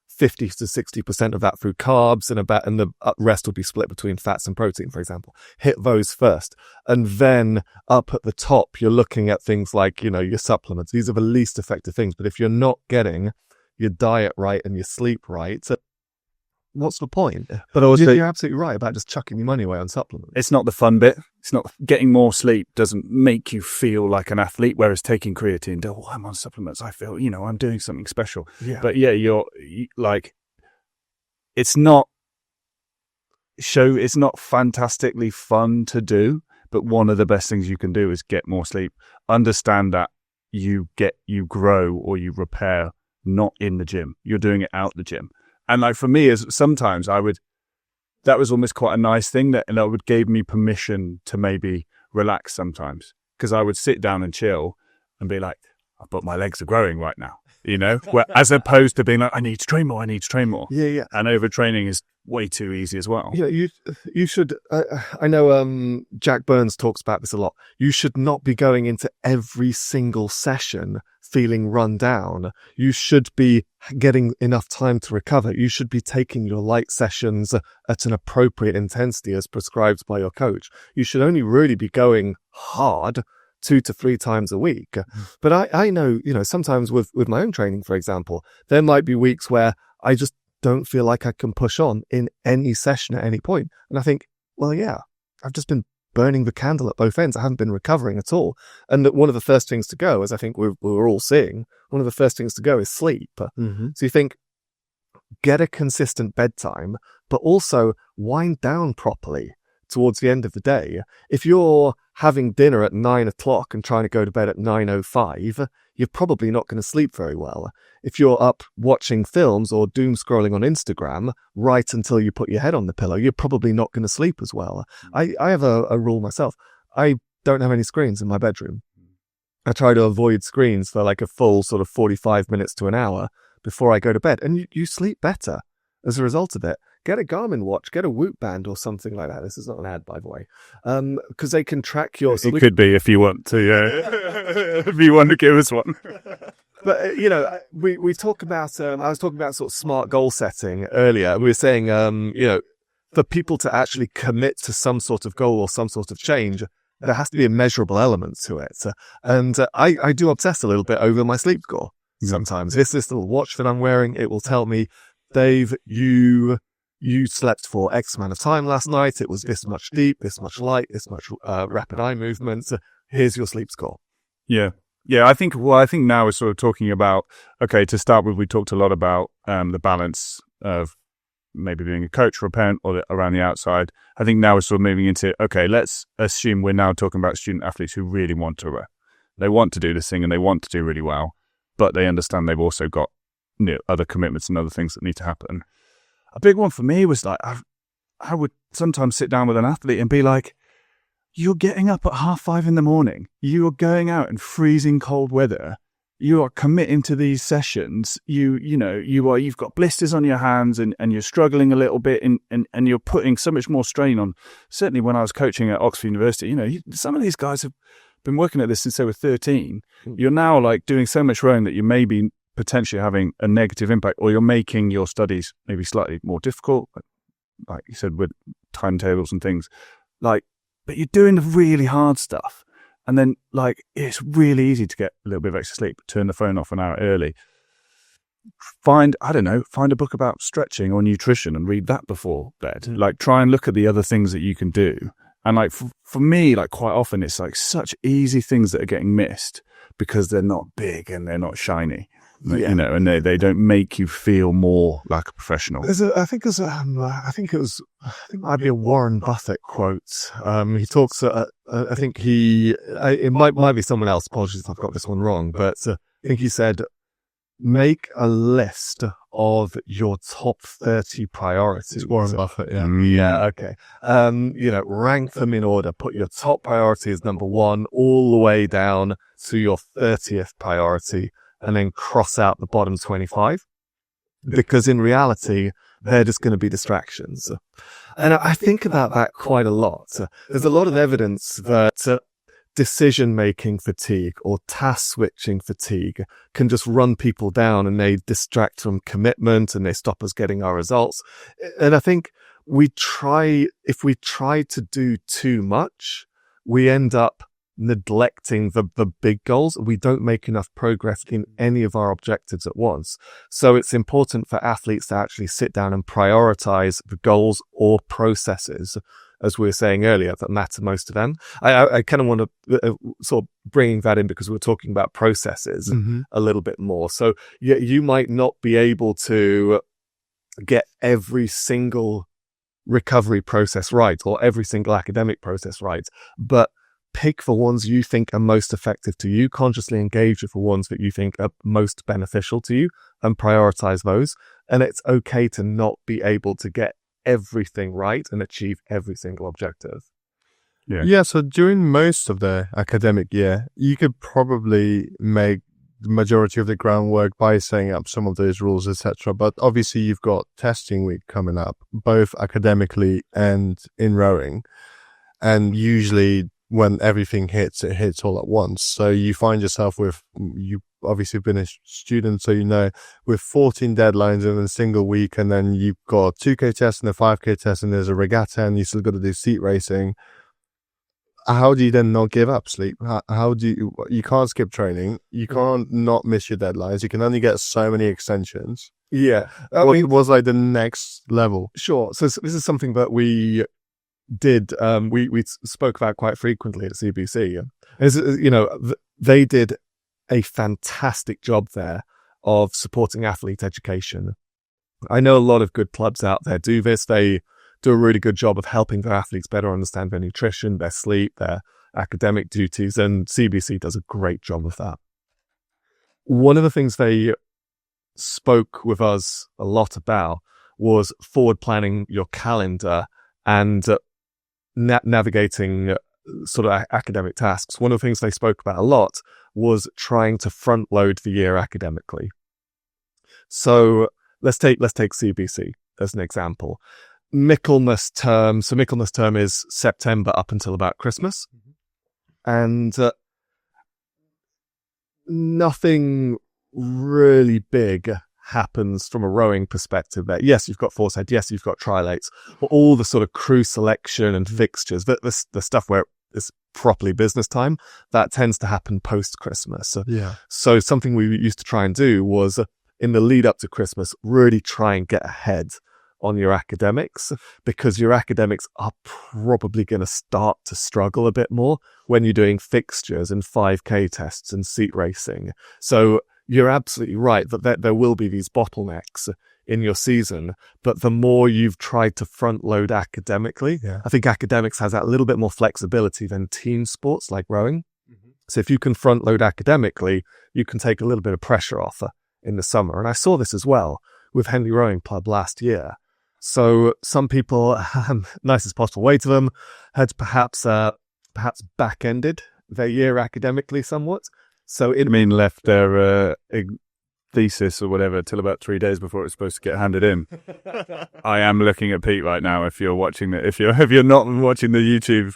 50 to 60% of that through carbs, and the rest would be split between fats and protein, for example. Hit those first. And then up at the top, you're looking at things like, your supplements. These are the least effective things. But if you're not getting your diet right and your sleep right, what's the point? But also, you're absolutely right about just chucking your money away on supplements. It's not the fun bit. It's not getting more sleep doesn't make you feel like an athlete, whereas taking creatine, I'm on supplements, I feel, I'm doing something special. Yeah. But yeah, it's not fantastically fun to do, but one of the best things you can do is get more sleep. Understand that you grow or you repair not in the gym. You're doing it out the gym. And like for me, sometimes that was almost quite a nice thing that gave me permission to maybe relax sometimes, because I would sit down and chill and be like, but my legs are growing right now, as opposed to being like, I need to train more. Yeah. And overtraining is way too easy as well. Yeah, you should. I know Jack Burns talks about this a lot. You should not be going into every single session feeling run down. You should be getting enough time to recover. You should be taking your light sessions at an appropriate intensity as prescribed by your coach. You should only really be going hard 2 to 3 times a week. But I know, sometimes with my own training, for example, there might be weeks where I just don't feel like I can push on in any session at any point. And I think, well, yeah, I've just been burning the candle at both ends. I haven't been recovering at all. And one of the first things to go, as I think we're all seeing, one of the first things to go is sleep. Mm-hmm. So you think, get a consistent bedtime, but also wind down properly towards the end of the day. If you're having dinner at 9 o'clock and trying to go to bed at 9:05, you're probably not going to sleep very well. If you're up watching films or doom scrolling on Instagram right until you put your head on the pillow, you're probably not going to sleep as well. I have a rule myself. I don't have any screens in my bedroom. I try to avoid screens for like a full sort of 45 minutes to an hour before I go to bed. And you sleep better as a result of it. Get a Garmin watch, get a Whoop band or something like that. This is not an ad, by the way, because they can track your sleep. It could be if you want to, yeah. If you want to give us one. But, we talk about, I was talking about sort of smart goal setting earlier. We were saying, for people to actually commit to some sort of goal or some sort of change, there has to be a measurable element to it. And I do obsess a little bit over my sleep score sometimes. This little watch that I'm wearing, it will tell me, Dave, you slept for X amount of time last night. It was this much deep, this much light, this much rapid eye movements. Here's your sleep score. Yeah. Yeah, I think now we're sort of talking about, okay, to start with, we talked a lot about the balance of maybe being a coach or a parent or around the outside. I think now we're sort of moving into, okay, let's assume we're now talking about student athletes who really want to, they want to do this thing and they want to do really well, but they understand they've also got other commitments and other things that need to happen. A big one for me was like, I would sometimes sit down with an athlete and be like, you're getting up at 5:30 in the morning. You are going out in freezing cold weather. You are committing to these sessions. You've got blisters on your hands and you're struggling a little bit and you're putting so much more strain on. Certainly when I was coaching at Oxford University, some of these guys have been working at this since they were 13. You're now like doing so much rowing that you may be potentially having a negative impact, or you're making your studies maybe slightly more difficult, like you said, with timetables and things. But you're doing the really hard stuff. And then, it's really easy to get a little bit of extra sleep, turn the phone off an hour early. Find a book about stretching or nutrition and read that before bed. Try and look at the other things that you can do. And for me, quite often it's such easy things that are getting missed because they're not big and they're not shiny. And they don't make you feel more like a professional. I think it might be a Warren Buffett quote. He talks, it might be someone else. Apologies if I've got this one wrong, but I think he said, make a list of your top 30 priorities. It's Warren Buffett, yeah. Yeah, okay. Rank them in order. Put your top priority as number 1 all the way down to your 30th priority, and then cross out the bottom 25, because in reality, they're just going to be distractions. And I think about that quite a lot. There's a lot of evidence that decision-making fatigue or task-switching fatigue can just run people down, and they distract from commitment and they stop us getting our results. And I think if we try to do too much, we end up neglecting the big goals. We don't make enough progress in any of our objectives at once. So it's important for athletes to actually sit down and prioritize the goals or processes, as we were saying earlier, that matter most to them. I kind of want to sort of bring that in because we're talking about processes a little bit more. So you might not be able to get every single recovery process right or every single academic process right, but pick the ones you think are most effective to you, consciously engage with the ones that you think are most beneficial to you, and prioritize those. And it's okay to not be able to get everything right and achieve every single objective. Yeah, so during most of the academic year, you could probably make the majority of the groundwork by setting up some of those rules, etc. But obviously you've got testing week coming up, both academically and in rowing. And usually when everything hits, it hits all at once. So you find yourself you've obviously been a student, so with 14 deadlines in a single week, and then you've got 2K test and a 5K test, and there's a regatta, and you still got to do seat racing. How do you then not give up sleep? How do you can't skip training. You can't not miss your deadlines. You can only get so many extensions. Yeah. What was the next level? Sure. So this is something that we did, we spoke about quite frequently at CBC. They did a fantastic job there of supporting athlete education. I know a lot of good clubs out there do this. They do a really good job of helping their athletes better understand their nutrition, their sleep, their academic duties, and CBC does a great job of that. One of the things they spoke with us a lot about was forward planning your calendar and navigating sort of academic tasks. One of the things they spoke about a lot was trying to front load the year academically. So let's take CBC as an example. Michaelmas term. So Michaelmas term is September up until about Christmas. And nothing really big happens from a rowing perspective there. Yes, you've got forehead. Yes, you've got trilates. But all the sort of crew selection and fixtures, the stuff where it's properly business time, that tends to happen post-Christmas. Yeah. So something we used to try and do was, in the lead up to Christmas, really try and get ahead on your academics, because your academics are probably going to start to struggle a bit more when you're doing fixtures and 5K tests and seat racing. So you're absolutely right that there will be these bottlenecks in your season, but the more you've tried to front load academically, I think academics has that little bit more flexibility than team sports like rowing. So if you can front load academically, you can take a little bit of pressure off in the summer. And I saw this as well with Henley Rowing Club last year. So some people, nicest possible way to them, had perhaps back-ended their year academically somewhat. So left their thesis or whatever till about 3 days before it's supposed to get handed in. I am looking at Pete right now. If you're watching it, if you're not watching the YouTube,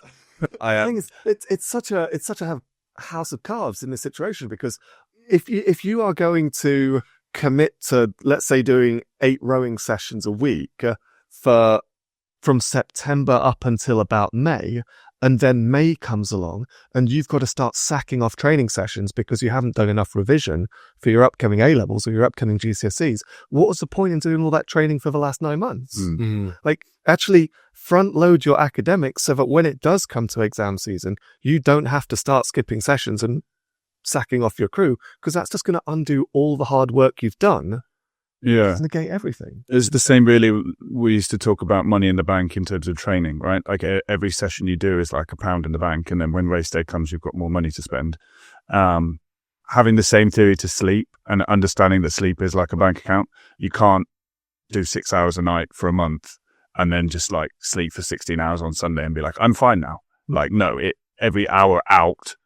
I am. It's such a house of cards in this situation, because if you are going to commit to, let's say, doing 8 rowing sessions a week from September up until about May, and then May comes along and you've got to start sacking off training sessions because you haven't done enough revision for your upcoming A-levels or your upcoming GCSEs, what was the point in doing all that training for the last 9 months? Like, actually front load your academics so that when it does come to exam season, you don't have to start skipping sessions and sacking off your crew, because that's just going to undo all the hard work you've done. Yeah. Negate everything. It's the same, really. We used to talk about money in the bank in terms of training, right? Like every session you do is like £1 in the bank. And then when race day comes, you've got more money to spend. Having the same theory to sleep and understanding that sleep is like a bank account. You can't do 6 hours a night for a month and then just like sleep for 16 hours on Sunday and be like, I'm fine now. Like, no, every hour out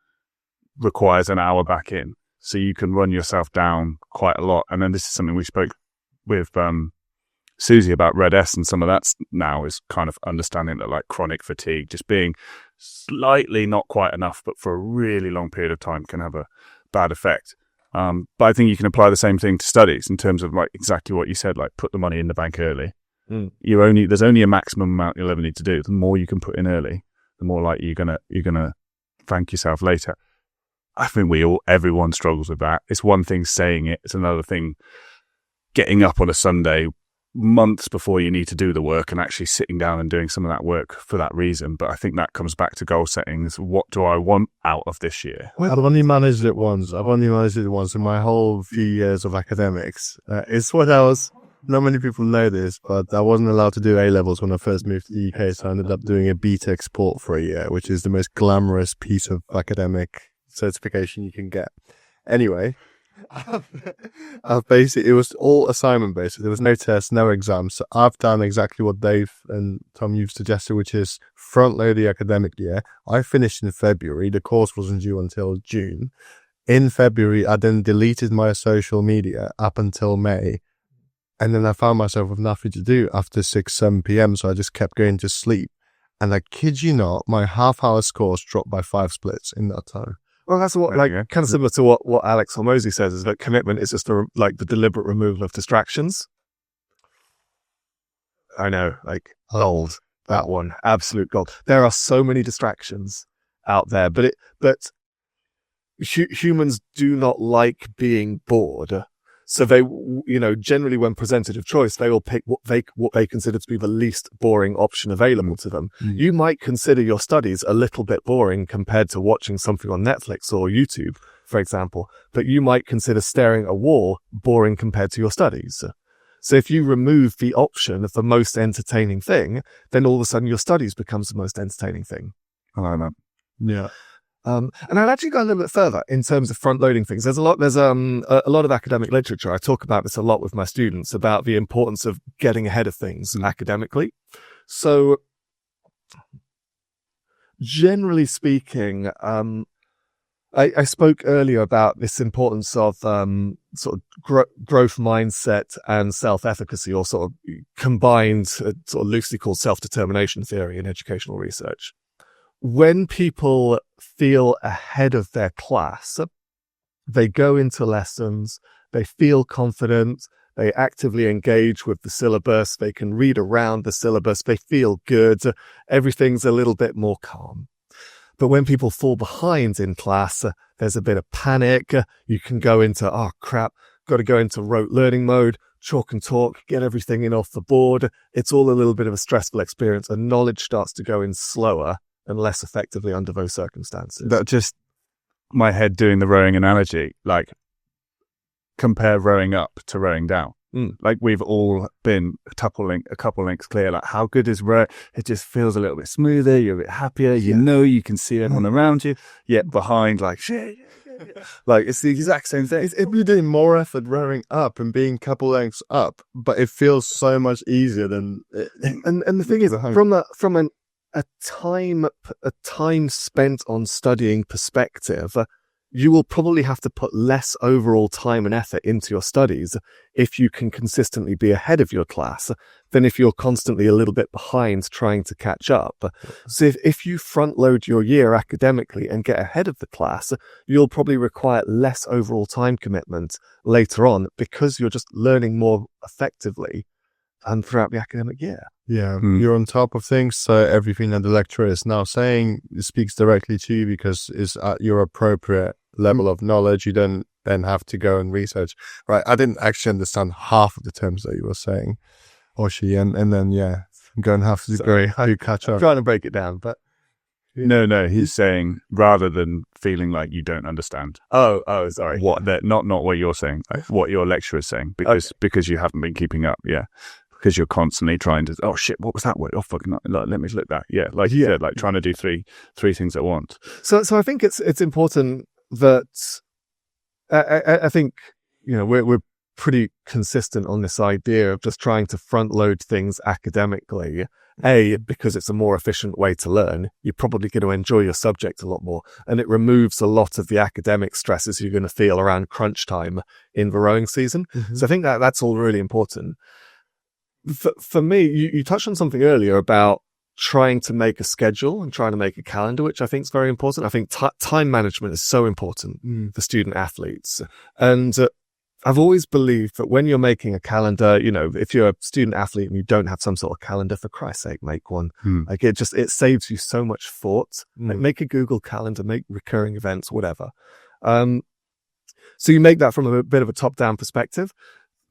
requires an hour back in. So you can run yourself down quite a lot. And then this is something we spoke with Susie about Red S, and some of that now is kind of understanding that like chronic fatigue, just being slightly not quite enough, but for a really long period of time can have a bad effect. But I think you can apply the same thing to studies in terms of like exactly what you said, like put the money in the bank early. There's only a maximum amount you'll ever need to do. The more you can put in early, the more likely you're gonna thank yourself later. I think everyone struggles with that. It's one thing saying it. It's another thing getting up on a Sunday months before you need to do the work and actually sitting down and doing some of that work for that reason. But I think that comes back to goal settings. What do I want out of this year? I've only managed it once. In my whole few years of academics. It's what I was... Not many people know this, but I wasn't allowed to do A-levels when I first moved to the UK, so I ended up doing a BTEC sport for a year, which is the most glamorous piece of academic certification you can get. Anyway, it was all assignment based. There was no tests, no exams. So I've done exactly what Dave and Tom you've suggested, which is front load the academic year. I finished in February. The course wasn't due until June. In February, I then deleted my social media up until May. And then I found myself with nothing to do after 6, 7 p.m. So I just kept going to sleep. And I kid you not, my half-hour scores dropped by 5 splits in that time. Well, that's kind of similar to what Alex Hormozy says, is that commitment is just the deliberate removal of distractions. I know, like, gold, that one, absolute gold. There are so many distractions out there, but humans do not like being bored. So they, generally when presented with choice, they will pick what they consider to be the least boring option available to them. You might consider your studies a little bit boring compared to watching something on Netflix or YouTube, for example, but you might consider staring at a wall boring compared to your studies. So if you remove the option of the most entertaining thing, then all of a sudden your studies becomes the most entertaining thing. I like that. Yeah. And I'll actually go a little bit further in terms of front loading things. There's a lot of academic literature. I talk about this a lot with my students about the importance of getting ahead of things academically. So generally speaking, I spoke earlier about this importance of, sort of growth mindset and self-efficacy, or sort of combined, sort of loosely called self-determination theory in educational research. When people feel ahead of their class, they go into lessons, they feel confident, they actively engage with the syllabus, they can read around the syllabus, they feel good, everything's a little bit more calm. But when people fall behind in class, there's a bit of panic. You can go into, oh crap, got to go into rote learning mode, chalk and talk, get everything in off the board. It's all a little bit of a stressful experience, and knowledge starts to go in slower and less effectively under those circumstances. That just my head doing the rowing analogy, like compare rowing up to rowing down. Like we've all been a couple links clear. Like how good is row? It just feels a little bit smoother. You're a bit happier. You know, you can see everyone around you. Yet behind, like shit. Like it's the exact same thing. If you're doing more effort rowing up and being a couple lengths up, but it feels so much easier than. And the thing is, from a time spent on studying perspective, you will probably have to put less overall time and effort into your studies if you can consistently be ahead of your class than if you're constantly a little bit behind trying to catch up. So if you front load your year academically and get ahead of the class, you'll probably require less overall time commitment later on because you're just learning more effectively and throughout the academic year. Yeah, you're on top of things, so everything that the lecturer is now saying speaks directly to you because it's at your appropriate level of knowledge. You don't then have to go and research. Right, I didn't actually understand half of the terms that you were saying, Oshi, and then, yeah, I'm going to have to catch up. I'm trying to break it down, but... No, he's saying rather than feeling like you don't understand. Oh, sorry. Not what you're saying, like what your lecturer is saying, because you haven't been keeping up, yeah. Because you're constantly trying to, oh shit, what was that word? Oh fucking, let me look that. Yeah, like you said, like trying to do three things at once. So I think it's important that I think we're pretty consistent on this idea of just trying to front load things academically. Because it's a more efficient way to learn. You're probably going to enjoy your subject a lot more, and it removes a lot of the academic stresses you're going to feel around crunch time in the rowing season. So I think that's all really important. For me, you touched on something earlier about trying to make a schedule and trying to make a calendar, which I think is very important. I think time management is so important for student athletes. And I've always believed that when you're making a calendar, if you're a student athlete and you don't have some sort of calendar, for Christ's sake, make one. Like it saves you so much thought. Like make a Google calendar, make recurring events, whatever. So you make that from a bit of a top-down perspective.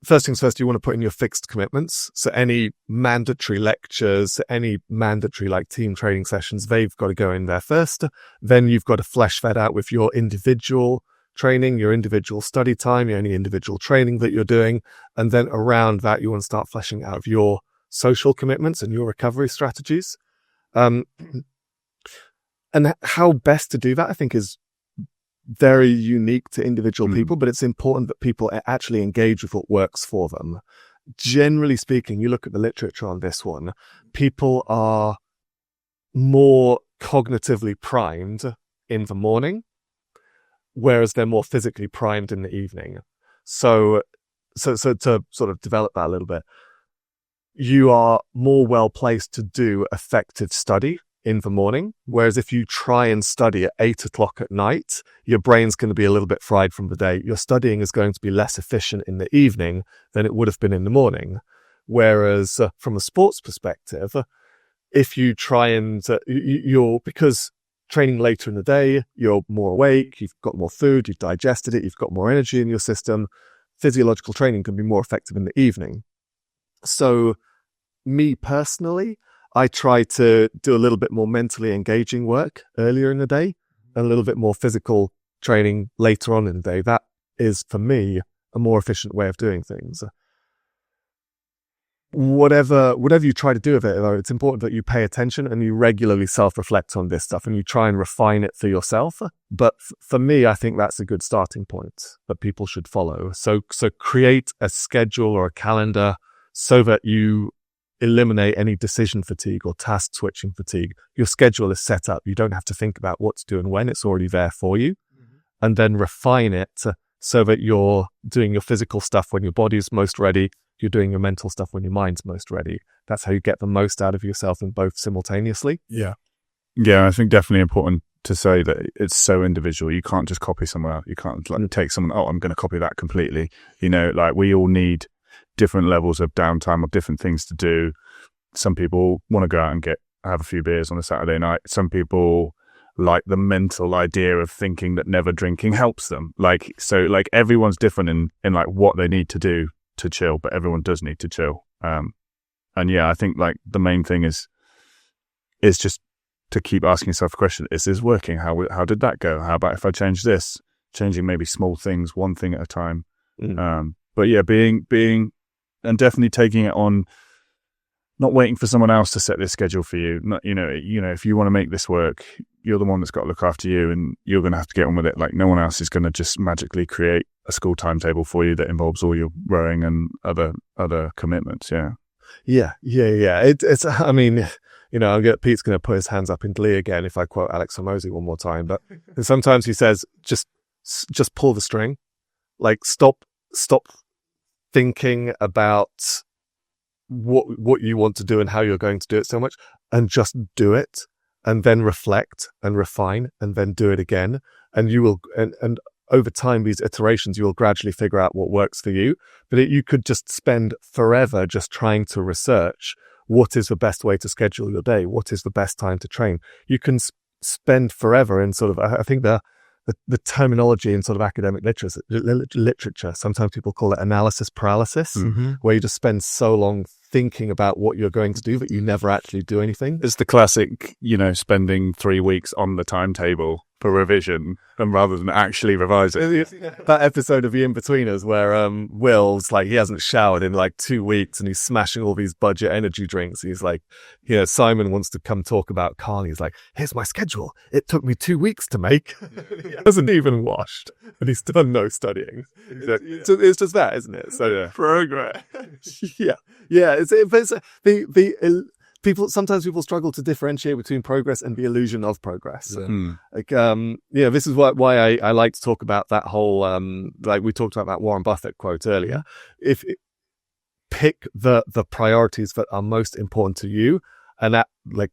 First things first, you want to put in your fixed commitments. So any mandatory lectures, any mandatory team training sessions, they've got to go in there first. Then you've got to flesh that out with your individual training, your individual study time, any individual training that you're doing. And then around that, you want to start fleshing out your social commitments and your recovery strategies. And how best to do that, I think, is very unique to individual people, but it's important that people actually engage with what works for them. Generally speaking, you look at the literature on this one, people are more cognitively primed in the morning, whereas they're more physically primed in the evening. So to sort of develop that a little bit, you are more well placed to do effective study in the morning, whereas if you try and study at 8 o'clock at night, your brain's going to be a little bit fried from the day. Your studying is going to be less efficient in the evening than it would have been in the morning. Whereas from a sports perspective, if you try and because training later in the day, you're more awake, you've got more food, you've digested it, you've got more energy in your system. Physiological training can be more effective in the evening. So me personally, I try to do a little bit more mentally engaging work earlier in the day and a little bit more physical training later on in the day. That is, for me, a more efficient way of doing things. Whatever you try to do with it, though, it's important that you pay attention and you regularly self-reflect on this stuff and you try and refine it for yourself. But for me, I think that's a good starting point that people should follow. So create a schedule or a calendar so that you eliminate any decision fatigue or task switching fatigue. Your schedule is set up. You don't have to think about what to do and when. It's already there for you. And then refine it so that you're doing your physical stuff when your body's most ready. You're doing your mental stuff when your mind's most ready. That's how you get the most out of yourself in both simultaneously. Yeah, I think definitely important to say that it's so individual. You can't just copy someone else. You can't take someone, I'm going to copy that completely. We all need different levels of downtime or different things to do. Some people want to go out and have a few beers on a Saturday night. Some people like the mental idea of thinking that never drinking helps them. Like, so like everyone's different in like what they need to do to chill, but everyone does need to chill. And yeah, I think like the main thing is just to keep asking yourself a question: is this working? How did that go? How about if I change this? Changing maybe small things, one thing at a time. But yeah, being and definitely taking it on, not waiting for someone else to set this schedule for you. Not, if you want to make this work, you're the one that's got to look after you, and you're going to have to get on with it. Like no one else is going to just magically create a school timetable for you that involves all your rowing and other commitments. Yeah. It's. I mean, Pete's going to put his hands up in glee again if I quote Alex Hormozi one more time. But sometimes he says, just pull the string, like stop thinking about what you want to do and how you're going to do it so much, and just do it, and then reflect and refine, and then do it again, and you will and over time, these iterations, you will gradually figure out what works for you. But you could just spend forever just trying to research what is the best way to schedule your day, what is the best time to train. You can spend forever in sort of, I think the terminology in sort of academic literature, sometimes people call it analysis paralysis, where you just spend so long thinking about what you're going to do that you never actually do anything. It's the classic, spending 3 weeks on the timetable for revision, and rather than actually revise it. That episode of The In-Betweeners where Will's like, he hasn't showered in like 2 weeks and he's smashing all these budget energy drinks. He's like, Simon wants to come talk about Carl. He's like, here's my schedule. It took me 2 weeks to make. He hasn't even washed and he's done no studying. So it's just that, isn't it? So Progress. Sometimes people struggle to differentiate between progress and the illusion of progress. This is why I like to talk about that whole, like we talked about that Warren Buffett quote earlier. Pick the priorities that are most important to you, and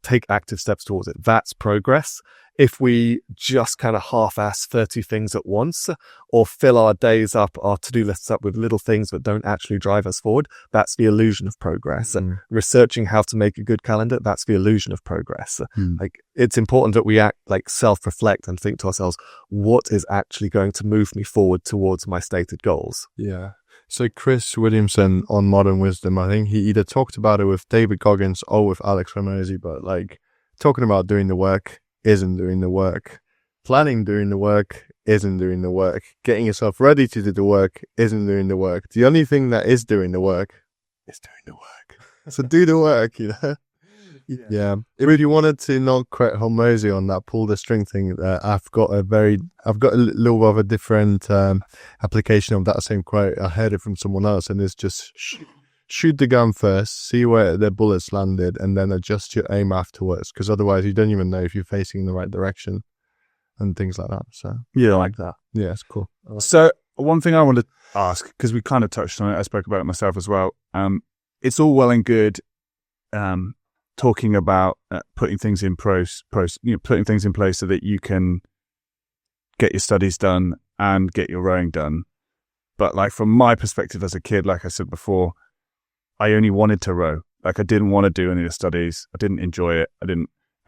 take active steps towards it. That's progress. If we just kind of half-ass 30 things at once, or fill our days up, our to-do lists up with little things that don't actually drive us forward, that's the illusion of progress. And researching how to make a good calendar, that's the illusion of progress. Like, it's important that we self-reflect and think to ourselves, what is actually going to move me forward towards my stated goals? Yeah. So Chris Williamson on Modern Wisdom, I think he either talked about it with David Goggins or with Alex Hormozi, but like talking about doing the work isn't doing the work. Planning doing the work isn't doing the work. Getting yourself ready to do the work isn't doing the work. The only thing that is doing the work is doing the work. So do the work, Yeah. If you wanted to not quote Hormozi on that pull the string thing, I've got a little bit of a different application of that same quote. I heard it from someone else, and it's just shoot the gun first, see where the bullets landed, and then adjust your aim afterwards. Because otherwise, you don't even know if you're facing in the right direction and things like that. So I like that. Yeah, it's cool. So one thing I want to ask, because we kind of touched on it, I spoke about it myself as well. It's all well and good. Talking about putting things in putting things in place so that you can get your studies done and get your rowing done. But like from my perspective as a kid, like I said before, I only wanted to row. Like I didn't want to do any of the studies. I didn't enjoy it.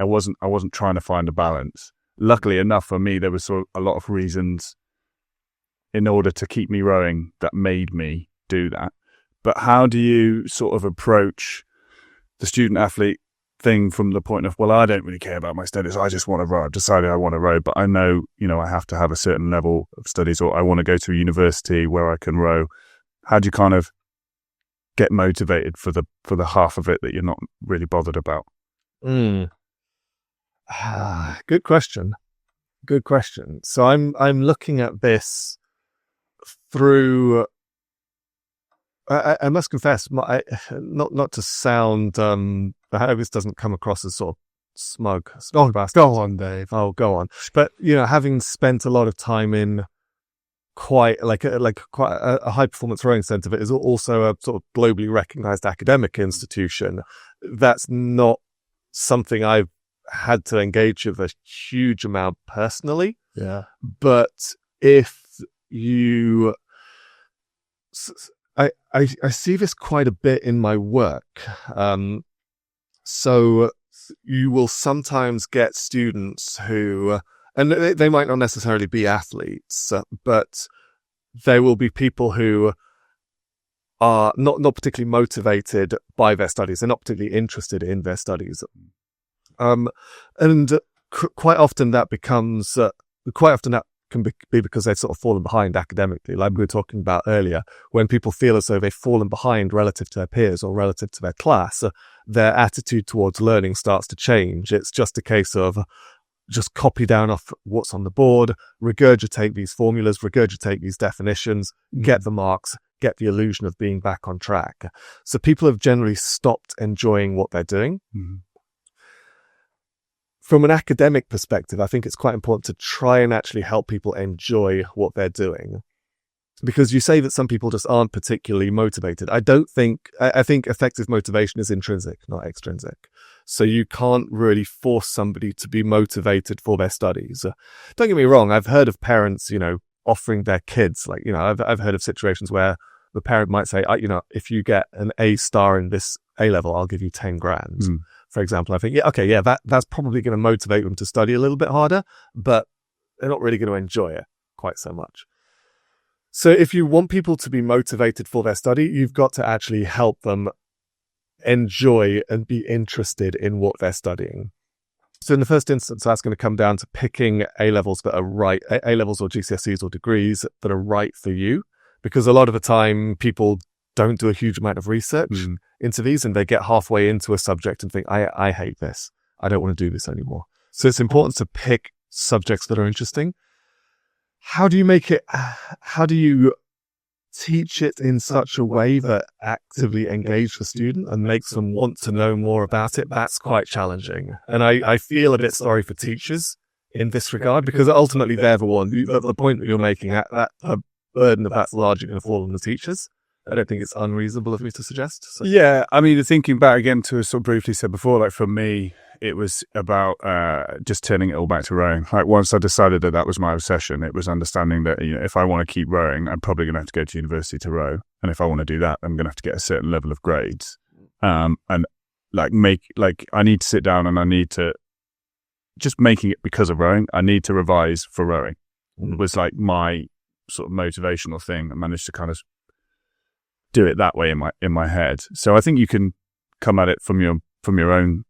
I wasn't trying to find a balance. Luckily enough for me, there was sort of a lot of reasons in order to keep me rowing that made me do that. But how do you sort of approach the student athlete thing from the point of, well, I don't really care about my studies. I just want to row. I've decided I want to row, but I know, I have to have a certain level of studies, or I want to go to a university where I can row. How do you kind of get motivated for the half of it that you're not really bothered about? Good question. So I'm looking at this through. I must confess, not to sound. I hope this doesn't come across as sort of smug. Go on, Dave. Oh, go on. But having spent a lot of time in quite a high performance rowing centre that is also a sort of globally recognised academic institution, that's not something I've had to engage with a huge amount personally. Yeah. But if you, I see this quite a bit in my work. So you will sometimes get students who, and they might not necessarily be athletes, but there will be people who are not particularly motivated by their studies. They're not particularly interested in their studies. And quite often that can be because they've sort of fallen behind academically, like we were talking about earlier. When people feel as though they've fallen behind relative to their peers or relative to their class, their attitude towards learning starts to change. It's just a case of just copy down off what's on the board, regurgitate these formulas, regurgitate these definitions, get the marks, get the illusion of being back on track. So people have generally stopped enjoying what they're doing. Mm-hmm. From an academic perspective, I think it's quite important to try and actually help people enjoy what they're doing. Because you say that some people just aren't particularly motivated. I think effective motivation is intrinsic, not extrinsic. So you can't really force somebody to be motivated for their studies. Don't get me wrong. I've heard of parents, offering their kids, I've heard of situations where the parent might say, if you get an A star in this A level, I'll give you 10 grand. For example. I think, that's probably going to motivate them to study a little bit harder, but they're not really going to enjoy it quite so much. So if you want people to be motivated for their study, you've got to actually help them enjoy and be interested in what they're studying. So in the first instance, that's going to come down to picking A-levels that are right, A-levels or GCSEs or degrees that are right for you, because a lot of the time people don't do a huge amount of research into these, and they get halfway into a subject and think, I hate this. I don't want to do this anymore. So it's important to pick subjects that are interesting. How do you teach it in such a way that actively engages the student and makes them want to know more about it? That's quite challenging. And I feel a bit sorry for teachers in this regard, because ultimately they're the one, the point that you're making, that burden of that's largely going to fall on the teachers. I don't think it's unreasonable of me to suggest. So. Yeah, I mean, thinking back again to sort of briefly said before, like for me, it was about just turning it all back to rowing. Like once I decided that was my obsession, it was understanding that if I want to keep rowing, I'm probably going to have to go to university to row, and if I want to do that, I'm going to have to get a certain level of grades, and I need to sit down and I need to just making it because of rowing. I need to revise for rowing. It was like my sort of motivational thing. I managed to kind of do it that way in my head. So I think you can come at it from your own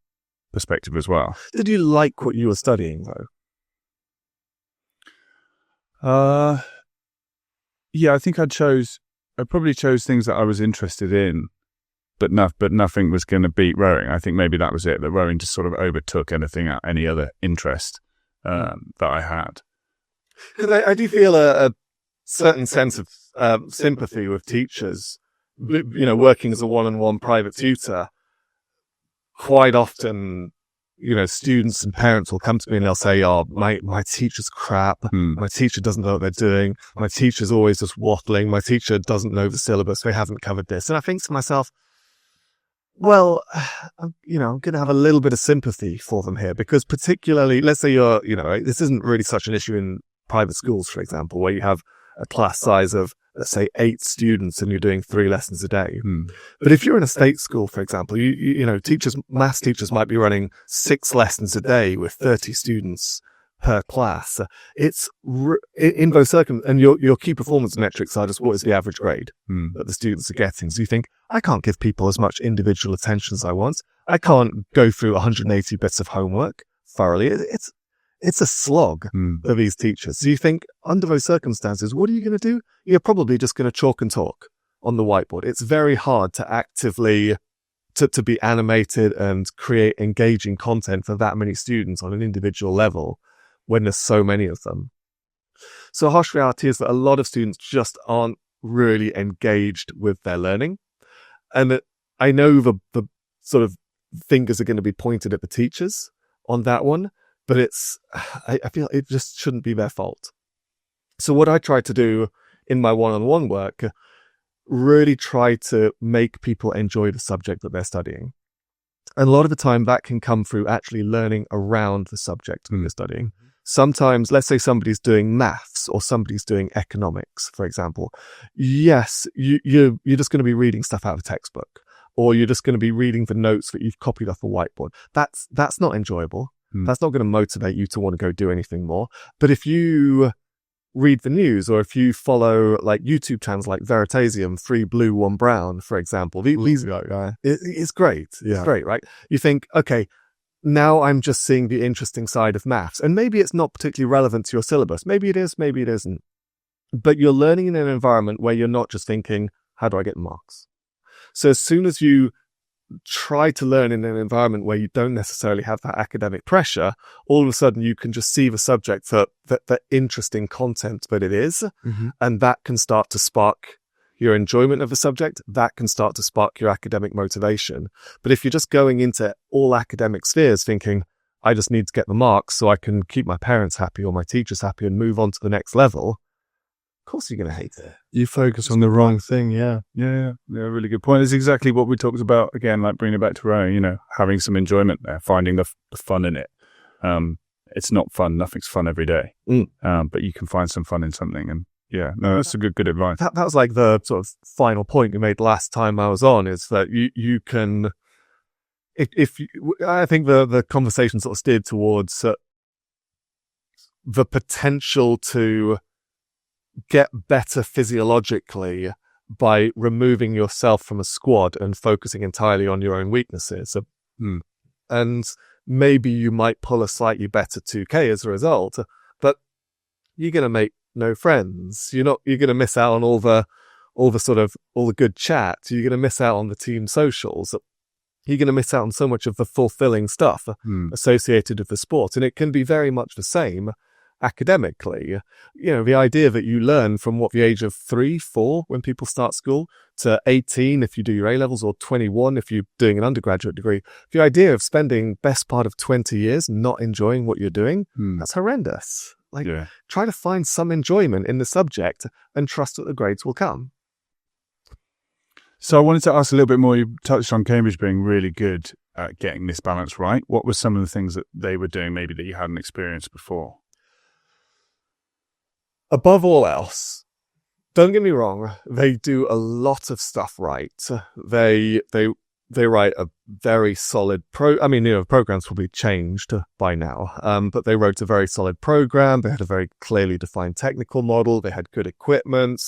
perspective as well. Did you like what you were studying though? Yeah, I think I probably chose things that I was interested in, but nothing was going to beat rowing. I think maybe that was it, that rowing just sort of overtook any other interest that I had. I do feel a certain sense of sympathy with teachers, working as a one-on-one private tutor. Quite often, students and parents will come to me and they'll say, oh, my teacher's crap. My teacher doesn't know what they're doing. My teacher's always just waffling. My teacher doesn't know the syllabus. They haven't covered this. And I think to myself, well, I'm going to have a little bit of sympathy for them here, because particularly, let's say this isn't really such an issue in private schools, for example, where you have a class size of, let's say, 8 students and you're doing 3 lessons a day. But if you're in a state school, for example, maths teachers might be running 6 lessons a day with 30 students per class. It's in those circumstances, and your key performance metrics are just what is the average grade that the students are getting. So you think, I can't give people as much individual attention as I want. I can't go through 180 bits of homework thoroughly. It's a slog for these teachers. So you think, under those circumstances, what are you going to do? You're probably just going to chalk and talk on the whiteboard. It's very hard to actively to be animated and create engaging content for that many students on an individual level when there's so many of them. So harsh reality is that a lot of students just aren't really engaged with their learning. And I know the sort of fingers are going to be pointed at the teachers on that one, but I feel it just shouldn't be their fault. So what I try to do in my one-on-one work, really try to make people enjoy the subject that they're studying. And a lot of the time that can come through actually learning around the subject that you're studying. Sometimes, let's say somebody's doing maths or somebody's doing economics, for example. Yes, you're just going to be reading stuff out of a textbook. or you're just going to be reading the notes that you've copied off a whiteboard. That's not enjoyable. That's not going to motivate you to want to go do anything more. But if you read the news, or if you follow like YouTube channels like Veritasium, 3 Blue, 1 Brown, for example, these it's great. Yeah. It's great, right? You think, okay, now I'm just seeing the interesting side of maths, and maybe it's not particularly relevant to your syllabus. Maybe it is, maybe it isn't. But you're learning in an environment where you're not just thinking, how do I get marks? So as soon as you try to learn in an environment where you don't necessarily have that academic pressure, all of a sudden you can just see the subject for the interesting content that it is. And that can start to spark your enjoyment of the subject. That can start to spark your academic motivation. But if you're just going into all academic spheres thinking, I just need to get the marks so I can keep my parents happy or my teachers happy and move on to the next level, of course you're going to hate it. You focus on the wrong thing, yeah. Yeah, really good point. It's exactly what we talked about, again, like bringing it back to rowing, having some enjoyment there, finding the fun in it. It's not fun. Nothing's fun every day. But you can find some fun in something. And yeah, no, that's a good advice. That was like the sort of final point you made last time I was on, is that you can, I think the conversation sort of steered towards the potential to get better physiologically by removing yourself from a squad and focusing entirely on your own weaknesses. And maybe you might pull a slightly better 2K as a result, but you're going to make no friends. You're going to miss out on all the good chat. You're going to miss out on the team socials. You're going to miss out on so much of the fulfilling stuff associated with the sport. And it can be very much the same academically. The idea that you learn from the age of 3, 4 when people start school to 18 if you do your A-levels, or 21 if you're doing an undergraduate degree. The idea of spending best part of 20 years not enjoying what you're doing, that's horrendous. Try to find some enjoyment in the subject and trust that the grades will come. So I wanted to ask a little bit more. You touched on Cambridge being really good at getting this balance right. What were some of the things that they were doing maybe that you hadn't experienced before? Above all else, don't get me wrong, they do a lot of stuff right. They write a very solid program's probably changed by now, but they wrote a very solid program. They had a very clearly defined technical model. They had good equipment.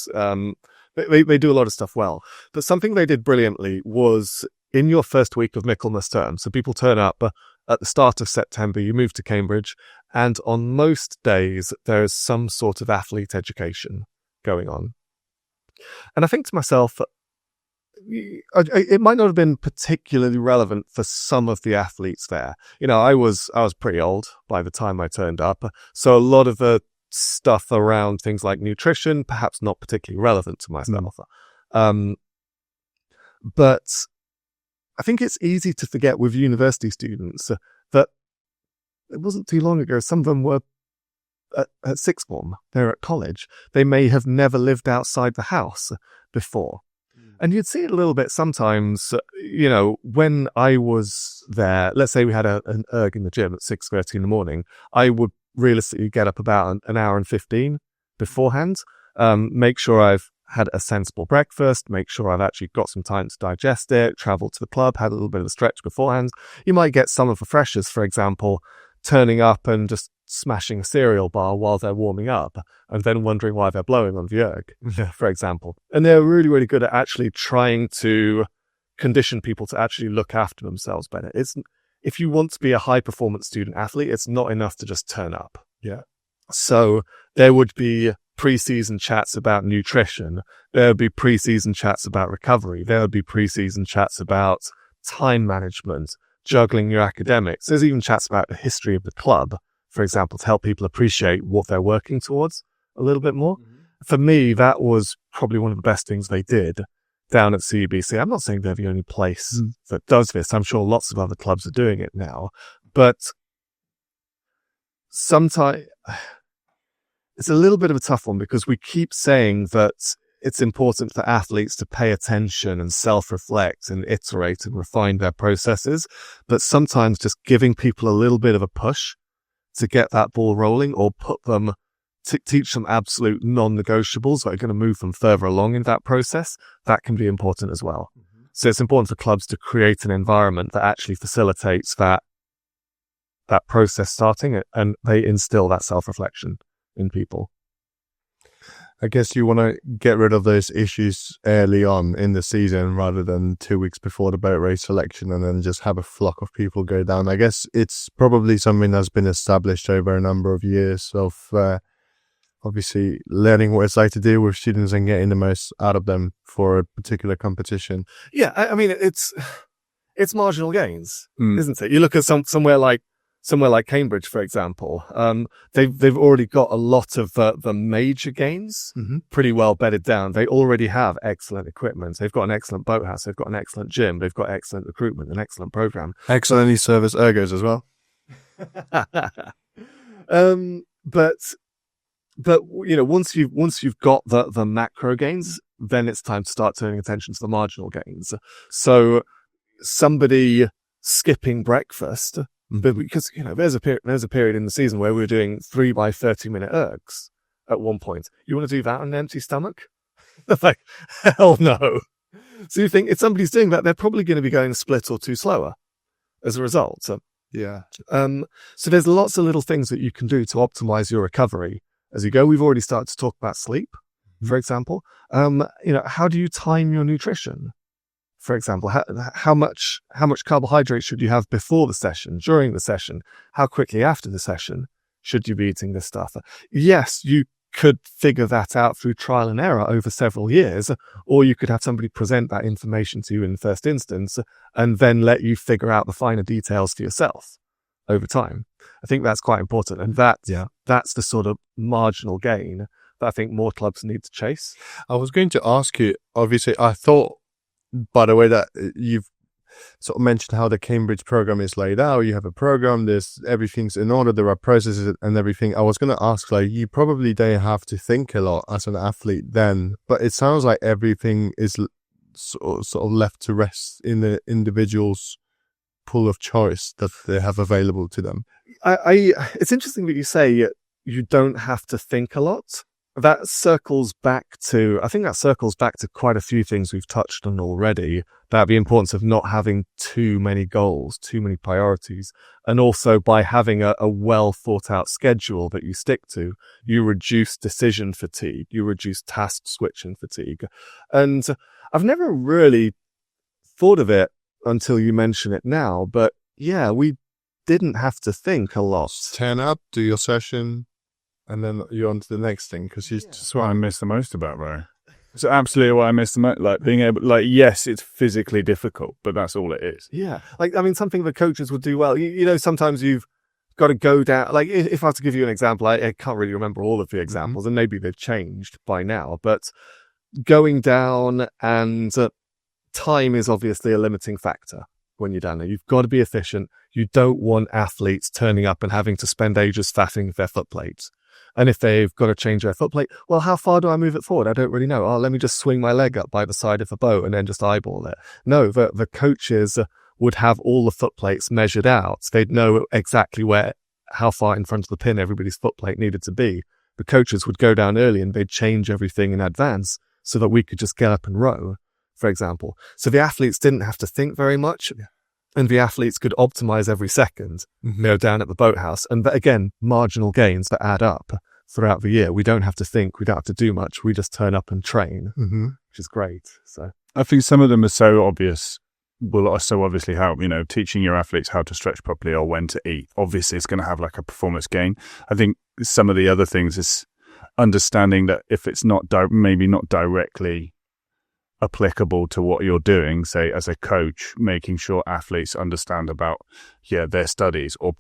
They do a lot of stuff well. But something they did brilliantly was in your first week of Michaelmas term. So people turn up at the start of September, you move to Cambridge, and on most days, there's some sort of athlete education going on. And I think to myself, it might not have been particularly relevant for some of the athletes there. I was pretty old by the time I turned up, so a lot of the stuff around things like nutrition, perhaps not particularly relevant to myself. But I think it's easy to forget with university students that it wasn't too long ago, some of them were at sixth form, they're at college. They may have never lived outside the house before. And you'd see it a little bit sometimes, when I was there, let's say we had an erg in the gym at 6:30 in the morning, I would realistically get up about an hour and 15 beforehand, make sure I've had a sensible breakfast, make sure I've actually got some time to digest it, travel to the club, had a little bit of a stretch beforehand. You might get some of the freshers, for example, turning up and just smashing a cereal bar while they're warming up and then wondering why they're blowing on the erg, for example. And they're really, really good at actually trying to condition people to actually look after themselves better. If you want to be a high-performance student athlete, it's not enough to just turn up. Yeah. So there would be pre-season chats about nutrition. There would be pre-season chats about recovery. There would be pre-season chats about time management, juggling your academics. There's even chats about the history of the club, for example, to help people appreciate what they're working towards a little bit more. For me, that was probably one of the best things they did down at CUBC. I'm not saying they're the only place that does this. I'm sure lots of other clubs are doing it now. But sometimes it's a little bit of a tough one because we keep saying that it's important for athletes to pay attention and self-reflect and iterate and refine their processes. But sometimes just giving people a little bit of a push to get that ball rolling, or teach them absolute non-negotiables that are going to move them further along in that process, that can be important as well. So it's important for clubs to create an environment that actually facilitates that process starting, and they instill that self-reflection in people. I guess you want to get rid of those issues early on in the season rather than 2 weeks before the boat race selection and then just have a flock of people go down. I guess it's probably something that's been established over a number of years of obviously learning what it's like to deal with students and getting the most out of them for a particular competition. Yeah, I mean, it's marginal gains, isn't it? You look at somewhere like Cambridge, for example. They've already got a lot of the major gains pretty well bedded down. They already have excellent equipment. They've got an excellent boathouse. They've got an excellent gym. They've got excellent recruitment, an excellent program. Excellently service ergos as well. But you know, once you've got the macro gains, then it's time to start turning attention to the marginal gains. So somebody skipping breakfast, because you know there's a period in the season where we're doing 3 by 30-minute ergs at one point. You want to do that on an empty stomach? Like, hell no. So you think if somebody's doing that, they're probably going to be going a split or two slower as a result. So there's lots of little things that you can do to optimize your recovery as you go. We've already started to talk about sleep, for example. How do you time your nutrition? For example, how much carbohydrate should you have before the session, during the session? How quickly after the session should you be eating this stuff? Yes, you could figure that out through trial and error over several years, or you could have somebody present that information to you in the first instance and then let you figure out the finer details for yourself over time. I think that's quite important, and that's the sort of marginal gain that I think more clubs need to chase. I was going to ask you, obviously, I thought, by the way, that you've sort of mentioned how the Cambridge program is laid out. You have a program, everything's in order, there are processes and everything. I was going to ask, like, you probably don't have to think a lot as an athlete then, but it sounds like everything is sort of left to rest in the individual's pool of choice that they have available to them. It's interesting that you say you don't have to think a lot. That circles back to quite a few things we've touched on already, about the importance of not having too many goals, too many priorities. And also by having a well thought out schedule that you stick to, you reduce decision fatigue, you reduce task switching fatigue. And I've never really thought of it until you mention it now, but yeah, we didn't have to think a lot. Turn up, do your session, and then you're on to the next thing, because that's what I miss the most about rowing. It's absolutely what I miss the most. Like being able, like, yes, it's physically difficult, but that's all it is. Yeah. Like, I mean, something the coaches would do well. You know, sometimes you've got to go down, like, if I have to give you an example, I can't really remember all of the examples, and maybe they've changed by now, but going down and time is obviously a limiting factor when you're down there. You've got to be efficient. You don't want athletes turning up and having to spend ages faffing with their foot plates. And if they've got to change their foot plate, well, how far do I move it forward? I don't really know. Oh, let me just swing my leg up by the side of the boat and then just eyeball it. No, the coaches would have all the foot plates measured out. They'd know exactly how far in front of the pin everybody's foot plate needed to be. The coaches would go down early and they'd change everything in advance so that we could just get up and row, for example. So the athletes didn't have to think very much. Yeah. And the athletes could optimize every second, down at the boathouse. And again, marginal gains that add up throughout the year. We don't have to think. We don't have to do much. We just turn up and train, which is great. So I think some of them are so obvious, will so obviously help. Teaching your athletes how to stretch properly or when to eat. Obviously, it's going to have like a performance gain. I think some of the other things is understanding that if it's not maybe not directly applicable to what you're doing, say as a coach, making sure athletes understand about their studies, or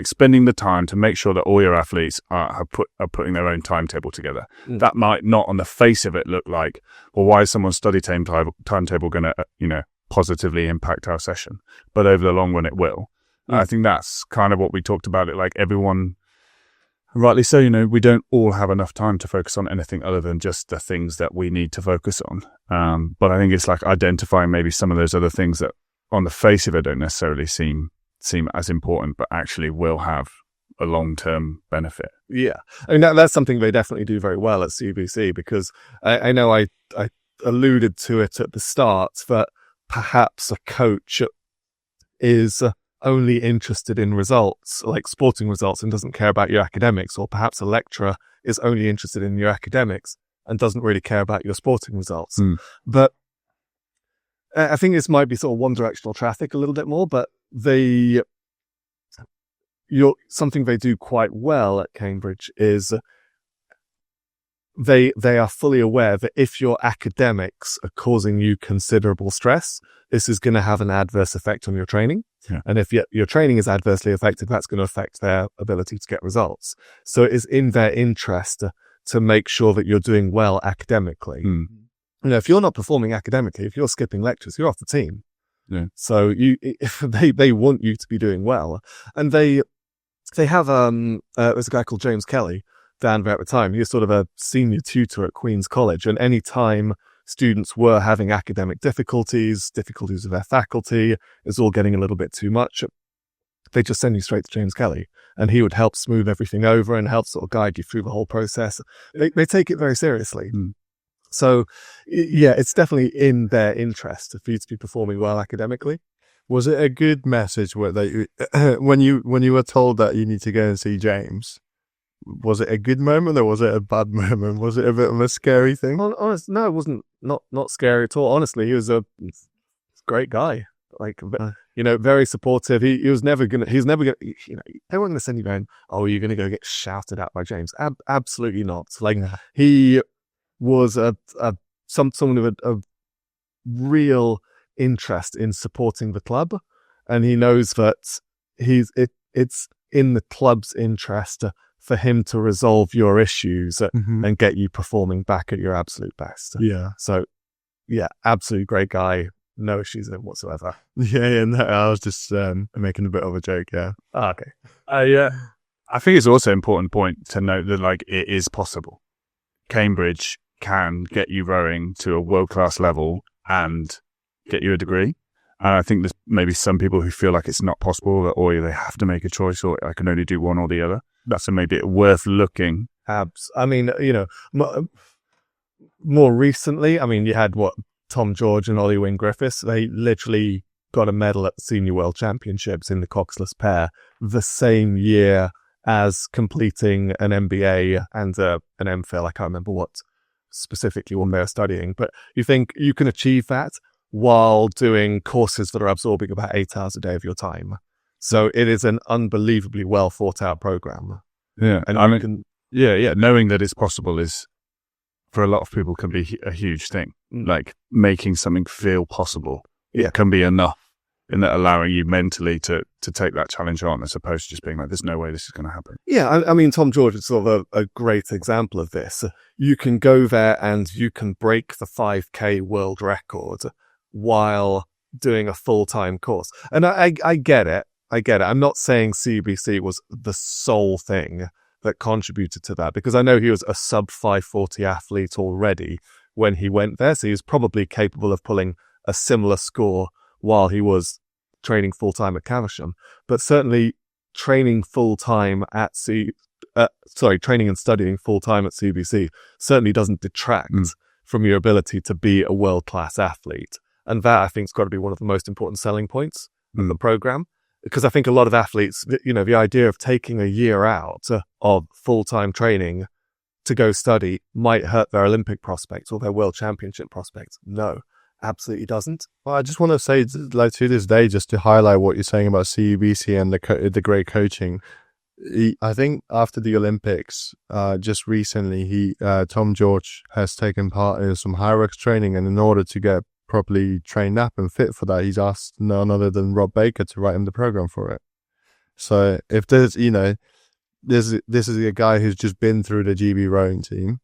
spending the time to make sure that all your athletes are putting their own timetable together. That might not on the face of it look like, well, why is someone's study timetable going to positively impact our session, but over the long run it will. I think that's kind of what we talked about, it like everyone, rightly so, we don't all have enough time to focus on anything other than just the things that we need to focus on. But I think it's like identifying maybe some of those other things that on the face of it don't necessarily seem as important, but actually will have a long-term benefit. Yeah. I mean, that's something they definitely do very well at CBC, because I know I alluded to it at the start, but perhaps a coach is only interested in results, like sporting results, and doesn't care about your academics, or perhaps a lecturer is only interested in your academics and doesn't really care about your sporting results. But I think this might be sort of one-directional traffic a little bit more, but something they do quite well at Cambridge is they are fully aware that if your academics are causing you considerable stress, this is going to have an adverse effect on your training. Yeah. And if your training is adversely affected, that's going to affect their ability to get results. So it is in their interest to make sure that you're doing well academically. If you're not performing academically, if you're skipping lectures, you're off the team. Yeah. So they want you to be doing well. And they have, there's a guy called James Kelly down there at the time. He was sort of a senior tutor at Queen's College. And any time students were having academic difficulties with their faculty, it's all getting a little bit too much, they just send you straight to James Kelly, and he would help smooth everything over and help sort of guide you through the whole process. They take it very seriously. So yeah, it's definitely in their interest for you to be performing well academically. Was it a good message when you were told that you need to go and see James? Was it a good moment or was it a bad moment? Was it a bit of a scary thing? No, it wasn't not scary at all. Honestly, he was a great guy. Like, very supportive. He's never gonna, they weren't gonna send you going, oh, you're gonna go get shouted at by James. Absolutely not. Like, he was someone with a real interest in supporting the club, and he knows that it's in the club's interest for him to resolve your issues and get you performing back at your absolute best. Yeah. So, yeah, absolutely great guy. No issues with him whatsoever. Yeah, no, I was just making a bit of a joke, yeah. Oh, okay. I think it's also an important point to note that, like, it is possible. Cambridge can get you rowing to a world-class level and get you a degree. And I think there's maybe some people who feel like it's not possible, or they have to make a choice, or I can only do one or the other. That's maybe worth looking. I mean, more recently, you had Tom George and Ollie Wynne-Griffiths. They literally got a medal at the Senior World Championships in the coxless pair the same year as completing an MBA and an MPhil. I can't remember what specifically what they were studying, but you think you can achieve that while doing courses that are absorbing about 8 hours a day of your time. So it is an unbelievably well thought out program. Yeah. And knowing that it's possible is, for a lot of people, can be a huge thing. Like, making something feel possible can be enough in that, allowing you mentally to take that challenge on, as opposed to just being like, there's no way this is going to happen. Yeah, Tom George is sort of a great example of this. You can go there and you can break the 5K world record while doing a full-time course. And I get it. I'm not saying CBC was the sole thing that contributed to that, because I know he was a sub 540 athlete already when he went there. So he was probably capable of pulling a similar score while he was training full-time at Caversham. But certainly training full-time at training and studying full-time at CBC certainly doesn't detract from your ability to be a world-class athlete. And that, I think, has got to be one of the most important selling points of the program. Because I think a lot of athletes, the idea of taking a year out of full-time training to go study might hurt their Olympic prospects or their world championship prospects. No, absolutely doesn't. Well, I just want to say, like, to this day, just to highlight what you're saying about CBC and the great coaching. I think after the Olympics, just recently, Tom George has taken part in some HYROX training, and in order to get properly trained up and fit for that, he's asked none other than Rob Baker to write him the program for it. So if there's, this is a guy who's just been through the GB rowing team,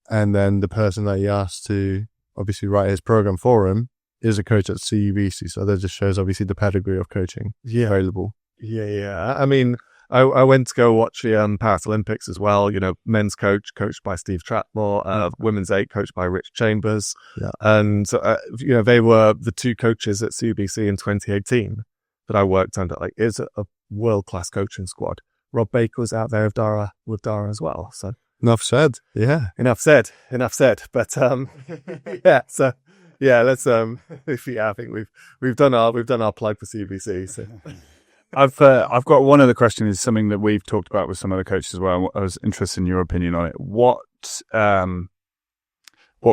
and then the person that he asked to obviously write his program for him is a coach at CBC. So that just shows obviously the pedigree of coaching available. Yeah. I went to go watch the Paris Olympics as well. Men's coached by Steve Trapmore, women's 8 coached by Rich Chambers. Yeah. And, they were the 2 coaches at CBC in 2018 that I worked under. Like, it's a world-class coaching squad. Rob Baker was out there with Dara as well. So enough said. Yeah. Enough said. But, yeah, so Yeah, let's I think we've done our plug for CBC. So I've got one other question. Is something that we've talked about with some other coaches as well. I was interested in your opinion on it. What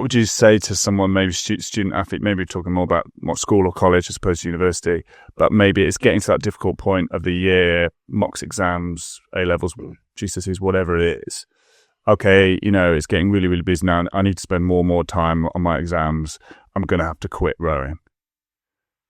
would you say to someone, maybe student athlete, maybe talking more about what school or college as opposed to university, but maybe it's getting to that difficult point of the year, mocks exams, A-levels, GCSEs, whatever it is. Okay, it's getting really, really busy now. I need to spend more and more time on my exams. I'm going to have to quit rowing.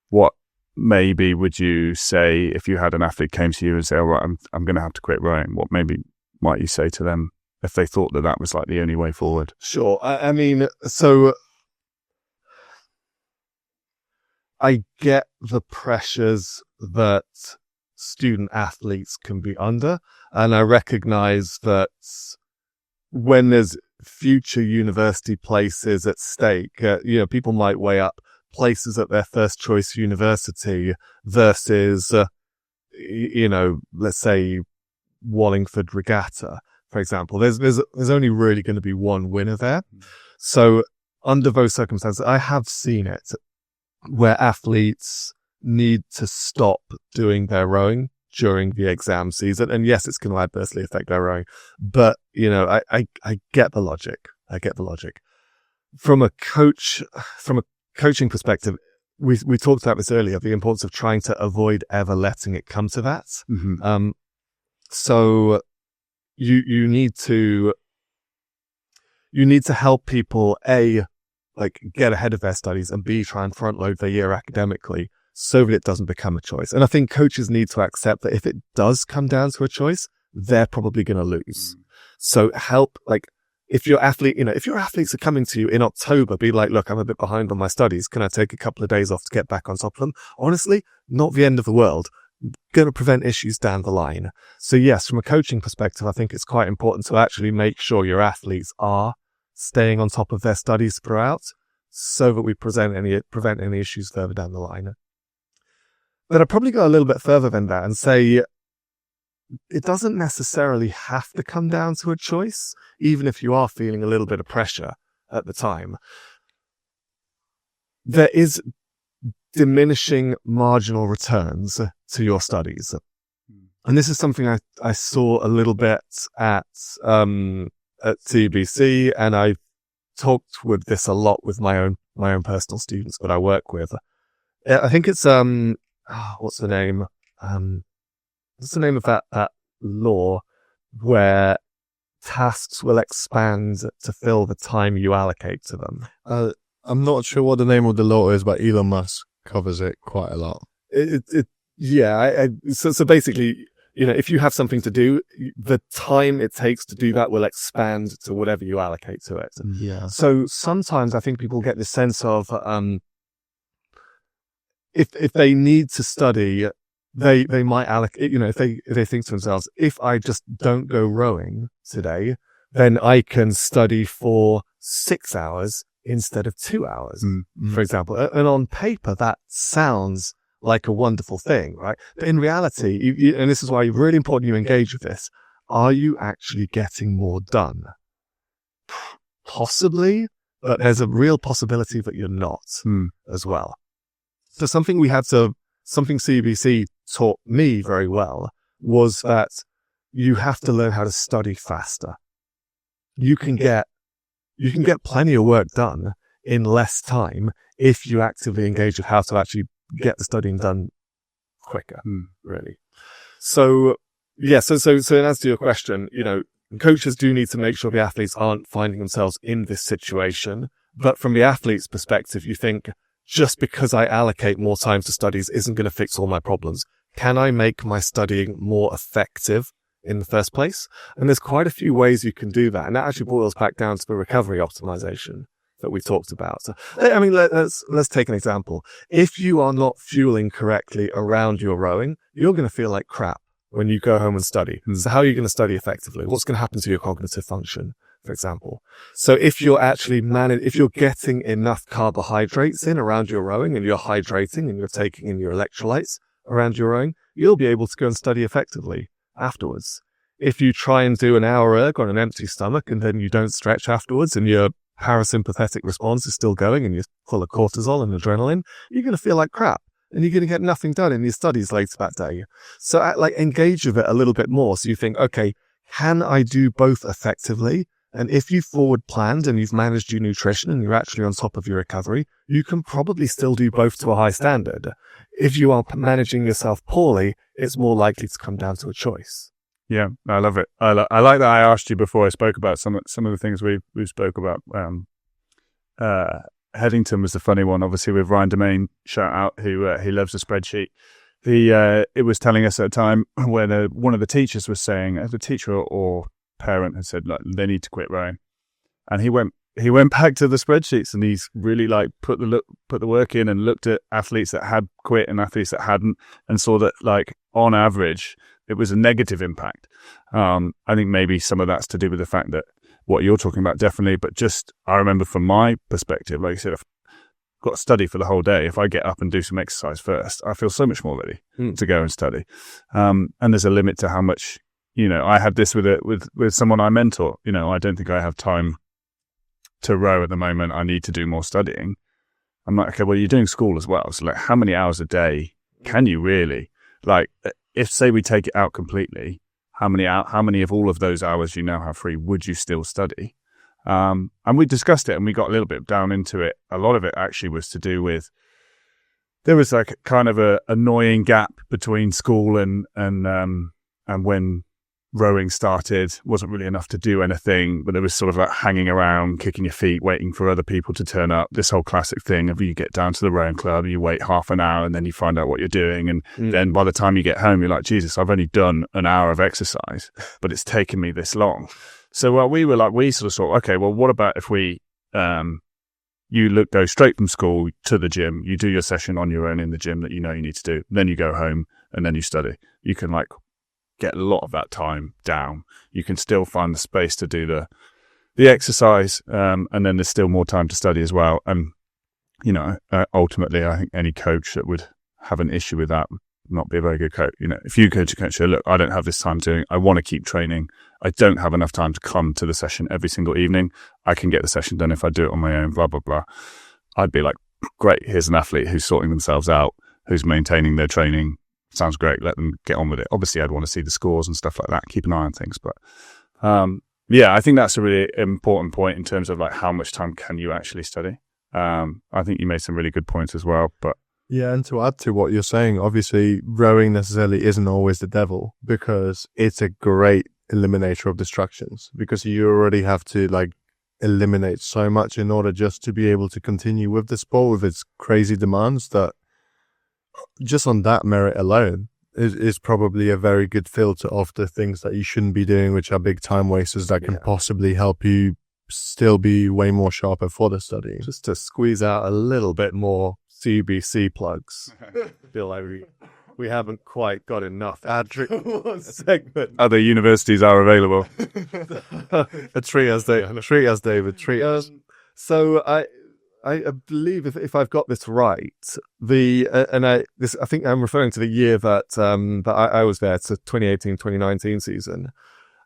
What maybe would you say if you had an athlete came to you and say, all right, I'm going to have to quit rowing? What maybe might you say to them if they thought that was like the only way forward? Sure. I mean, so I get the pressures that student athletes can be under, and I recognize that when there's future university places at stake, people might weigh up places at their first choice university versus, let's say Wallingford Regatta, for example. There's only really going to be one winner there. So under those circumstances, I have seen it where athletes need to stop doing their rowing during the exam season. And yes, it's going to adversely affect their rowing, but I get the logic. I get the logic. From a coaching perspective, we talked about this earlier, the importance of trying to avoid ever letting it come to that. Mm-hmm. So you need to help people, A, like get ahead of their studies, and B, try and front load their year academically so that it doesn't become a choice. And I think coaches need to accept that if it does come down to a choice, they're probably going to lose. So help, like, if your athletes are coming to you in October, be like, look, I'm a bit behind on my studies. Can I take a couple of days off to get back on top of them? Honestly, not the end of the world. Going to prevent issues down the line. So yes, from a coaching perspective, I think it's quite important to actually make sure your athletes are staying on top of their studies throughout, so that we prevent any issues further down the line. But I'd probably go a little bit further than that and say it doesn't necessarily have to come down to a choice, even if you are feeling a little bit of pressure at the time. There is diminishing marginal returns to your studies. And this is something I saw a little bit at CBC, and I talked with this a lot with my own personal students that I work with. I think it's what's the name? What's the name of that law where tasks will expand to fill the time you allocate to them? I'm not sure what the name of the law is, but Elon Musk covers it quite a lot. So basically, if you have something to do, the time it takes to do that will expand to whatever you allocate to it. Yeah. So sometimes I think people get this sense of, if they need to study, they might allocate, if they think to themselves, if I just don't go rowing today, then I can study for 6 hours instead of 2 hours, for example. And on paper, that sounds like a wonderful thing, right? But in reality, and this is why it's really important you engage with this, are you actually getting more done? Possibly, but there's a real possibility that you're not as well. So something CBC taught me very well was that you have to learn how to study faster. You can get plenty of work done in less time if you actively engage with how to actually get the studying done quicker, really. So, yeah, so in answer to your question, coaches do need to make sure the athletes aren't finding themselves in this situation. But from the athlete's perspective, you think, just because I allocate more time to studies isn't going to fix all my problems. Can I make my studying more effective in the first place? And there's quite a few ways you can do that. And that actually boils back down to the recovery optimization that we talked about. So, I mean, let's take an example. If you are not fueling correctly around your rowing, you're going to feel like crap when you go home and study. So how are you going to study effectively? What's going to happen to your cognitive function, for example? So if you're actually if you're getting enough carbohydrates in around your rowing, and you're hydrating and you're taking in your electrolytes around your rowing, you'll be able to go and study effectively afterwards. If you try and do an hour erg on an empty stomach and then you don't stretch afterwards and you're parasympathetic response is still going and you're full of cortisol and adrenaline, you're going to feel like crap and you're going to get nothing done in your studies later that day. So engage with it a little bit more. So you think, okay, can I do both effectively? And if you've forward planned and you've managed your nutrition and you're actually on top of your recovery, you can probably still do both to a high standard. If you are managing yourself poorly, it's more likely to come down to a choice. Yeah, I love it. I like that. I asked you before I spoke about some of the things we spoke about. Headington was the funny one, obviously, with Ryan Domain, shout out, who he loves a spreadsheet. It was telling us at a time when one of the teachers was saying, the teacher or parent had said, like, they need to quit rowing, and he went back to the spreadsheets and he's really like put the work in and looked at athletes that had quit and athletes that hadn't, and saw that, like, on average it was a negative impact. I think maybe some of that's to do with the fact that what you're talking about, definitely, but just I remember from my perspective, like you said, I've got to study for the whole day. If I get up and do some exercise first, I feel so much more ready to go and study. And there's a limit to how much, I had this with someone I mentor. I don't think I have time to row at the moment. I need to do more studying. I'm like, okay, well, you're doing school as well. So, like, how many hours a day can you really, like, if say we take it out completely, how many of all of those hours you now have free would you still study? And we discussed it and we got a little bit down into it. A lot of it actually was to do with, there was like kind of a annoying gap between school and when rowing started. Wasn't really enough to do anything, but there was sort of like hanging around, kicking your feet, waiting for other people to turn up. This whole classic thing of you get down to the rowing club, you wait half an hour and then you find out what you're doing. And then by the time you get home, you're like, Jesus, I've only done an hour of exercise, but it's taken me this long. So we sort of thought, okay, well, what about if we, go straight from school to the gym, you do your session on your own in the gym that you need to do, then you go home and then you study. You can get a lot of that time down. You can still find the space to do the exercise, and then there's still more time to study as well. And ultimately, I think any coach that would have an issue with that would not be a very good coach. If you go to coach, say, look, I don't have this time doing. I want to keep training. I don't have enough time to come to the session every single evening. I can get the session done if I do it on my own. Blah blah blah. I'd be like, great. Here's an athlete who's sorting themselves out, who's maintaining their training. Sounds great. Let them get on with it. Obviously, I'd want to see the scores and stuff like that. Keep an eye on things. But I think that's a really important point in terms of like how much time can you actually study. I think you made some really good points as well. But yeah, and to add to what you're saying, obviously rowing necessarily isn't always the devil, because it's a great eliminator of distractions, because you already have to eliminate so much in order just to be able to continue with the sport with its crazy demands, that just on that merit alone is probably a very good filter of the things that you shouldn't be doing, which are big time wasters that can possibly help you still be way more sharper for the study. Just to squeeze out a little bit more CBC plugs. I feel like we haven't quite got enough ad segment. Other universities are available. Treat us, David. Treat us. So I believe if I've got this right, I think I'm referring to the year that I was there, to 2018-2019 season.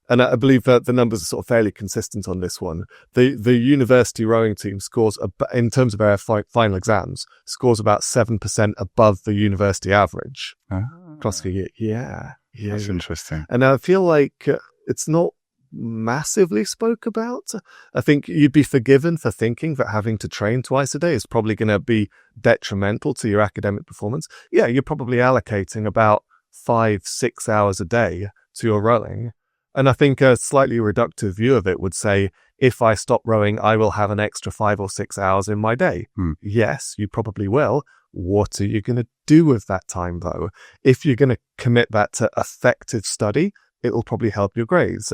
And I believe that the numbers are sort of fairly consistent on this one. The university rowing team scores, in terms of their final exams, scores about 7% above the university average across the year. Yeah. That's interesting. And I feel like it's not massively spoke about. I think you'd be forgiven for thinking that having to train twice a day is probably going to be detrimental to your academic performance. Yeah, you're probably allocating about 5-6 hours a day to your rowing. And I think a slightly reductive view of it would say, if I stop rowing, I will have an extra 5 or 6 hours in my day. Yes, you probably will. What are you going to do with that time, though? If you're going to commit that to effective study, it will probably help your grades.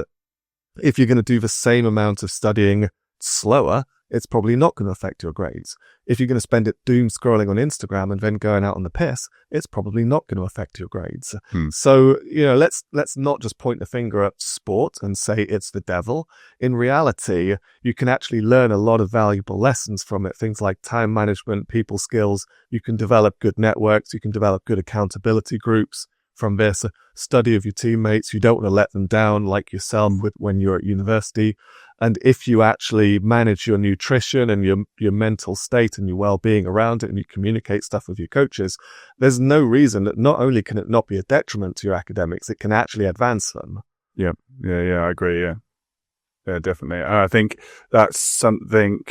If you're going to do the same amount of studying slower, it's probably not going to affect your grades. If you're going to spend it doom scrolling on Instagram and then going out on the piss, it's probably not going to affect your grades. So, let's not just point the finger at sport and say it's the devil. In reality, you can actually learn a lot of valuable lessons from it. Things like time management, people skills. You can develop good networks. You can develop good accountability groups. from this, study of your teammates. You don't want to let them down like yourself when you're at university. And if you actually manage your nutrition and your mental state and your well-being around it, and you communicate stuff with your coaches, there's no reason that not only can it not be a detriment to your academics, it can actually advance them. Yeah, I agree. Yeah, definitely. I think that's something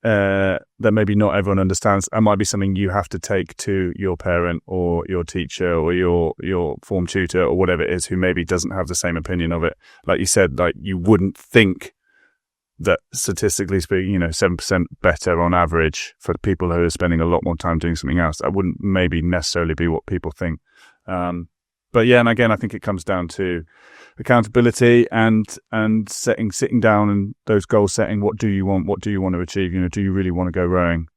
that maybe not everyone understands. That might be something you have to take to your parent or your teacher or your form tutor or whatever it is, who maybe doesn't have the same opinion of it. Like you said, like you wouldn't think that statistically speaking, 7% better on average for people who are spending a lot more time doing something else. That wouldn't maybe necessarily be what people think. But yeah, and again, I think it comes down to accountability and sitting down and those goal setting. What do you want? What do you want to achieve? Do you really want to go rowing?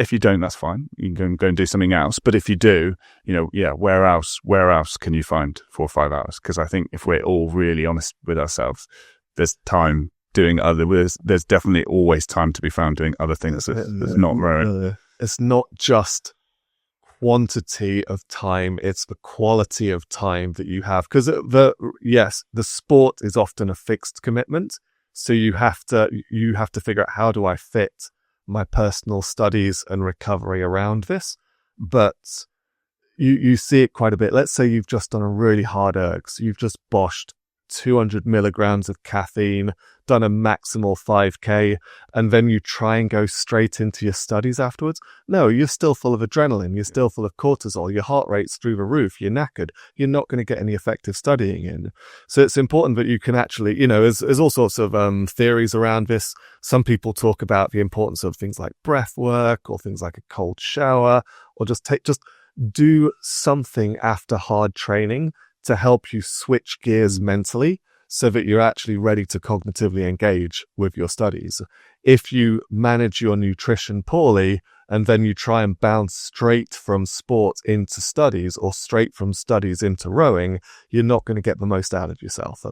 If you don't, that's fine. You can go and do something else. But if you do, where else can you find 4 or 5 hours? Because I think if we're all really honest with ourselves, there's time doing there's definitely always time to be found doing other things that's not rowing. It's not just quantity of time, it's the quality of time that you have, because the sport is often a fixed commitment, so you have to figure out, how do I fit my personal studies and recovery around this? But you see it quite a bit. Let's say you've just done a really hard erg, so you've just boshed 200 milligrams of caffeine, done a maximal 5K, and then you try and go straight into your studies afterwards. No, you're still full of adrenaline, you're still full of cortisol, your heart rate's through the roof, you're knackered, you're not going to get any effective studying in. So it's important that you can actually, there's all sorts of theories around this. Some people talk about the importance of things like breath work, or things like a cold shower, or just do something after hard training to help you switch gears mentally, so that you're actually ready to cognitively engage with your studies. If you manage your nutrition poorly and then you try and bounce straight from sport into studies, or straight from studies into rowing, you're not going to get the most out of yourself.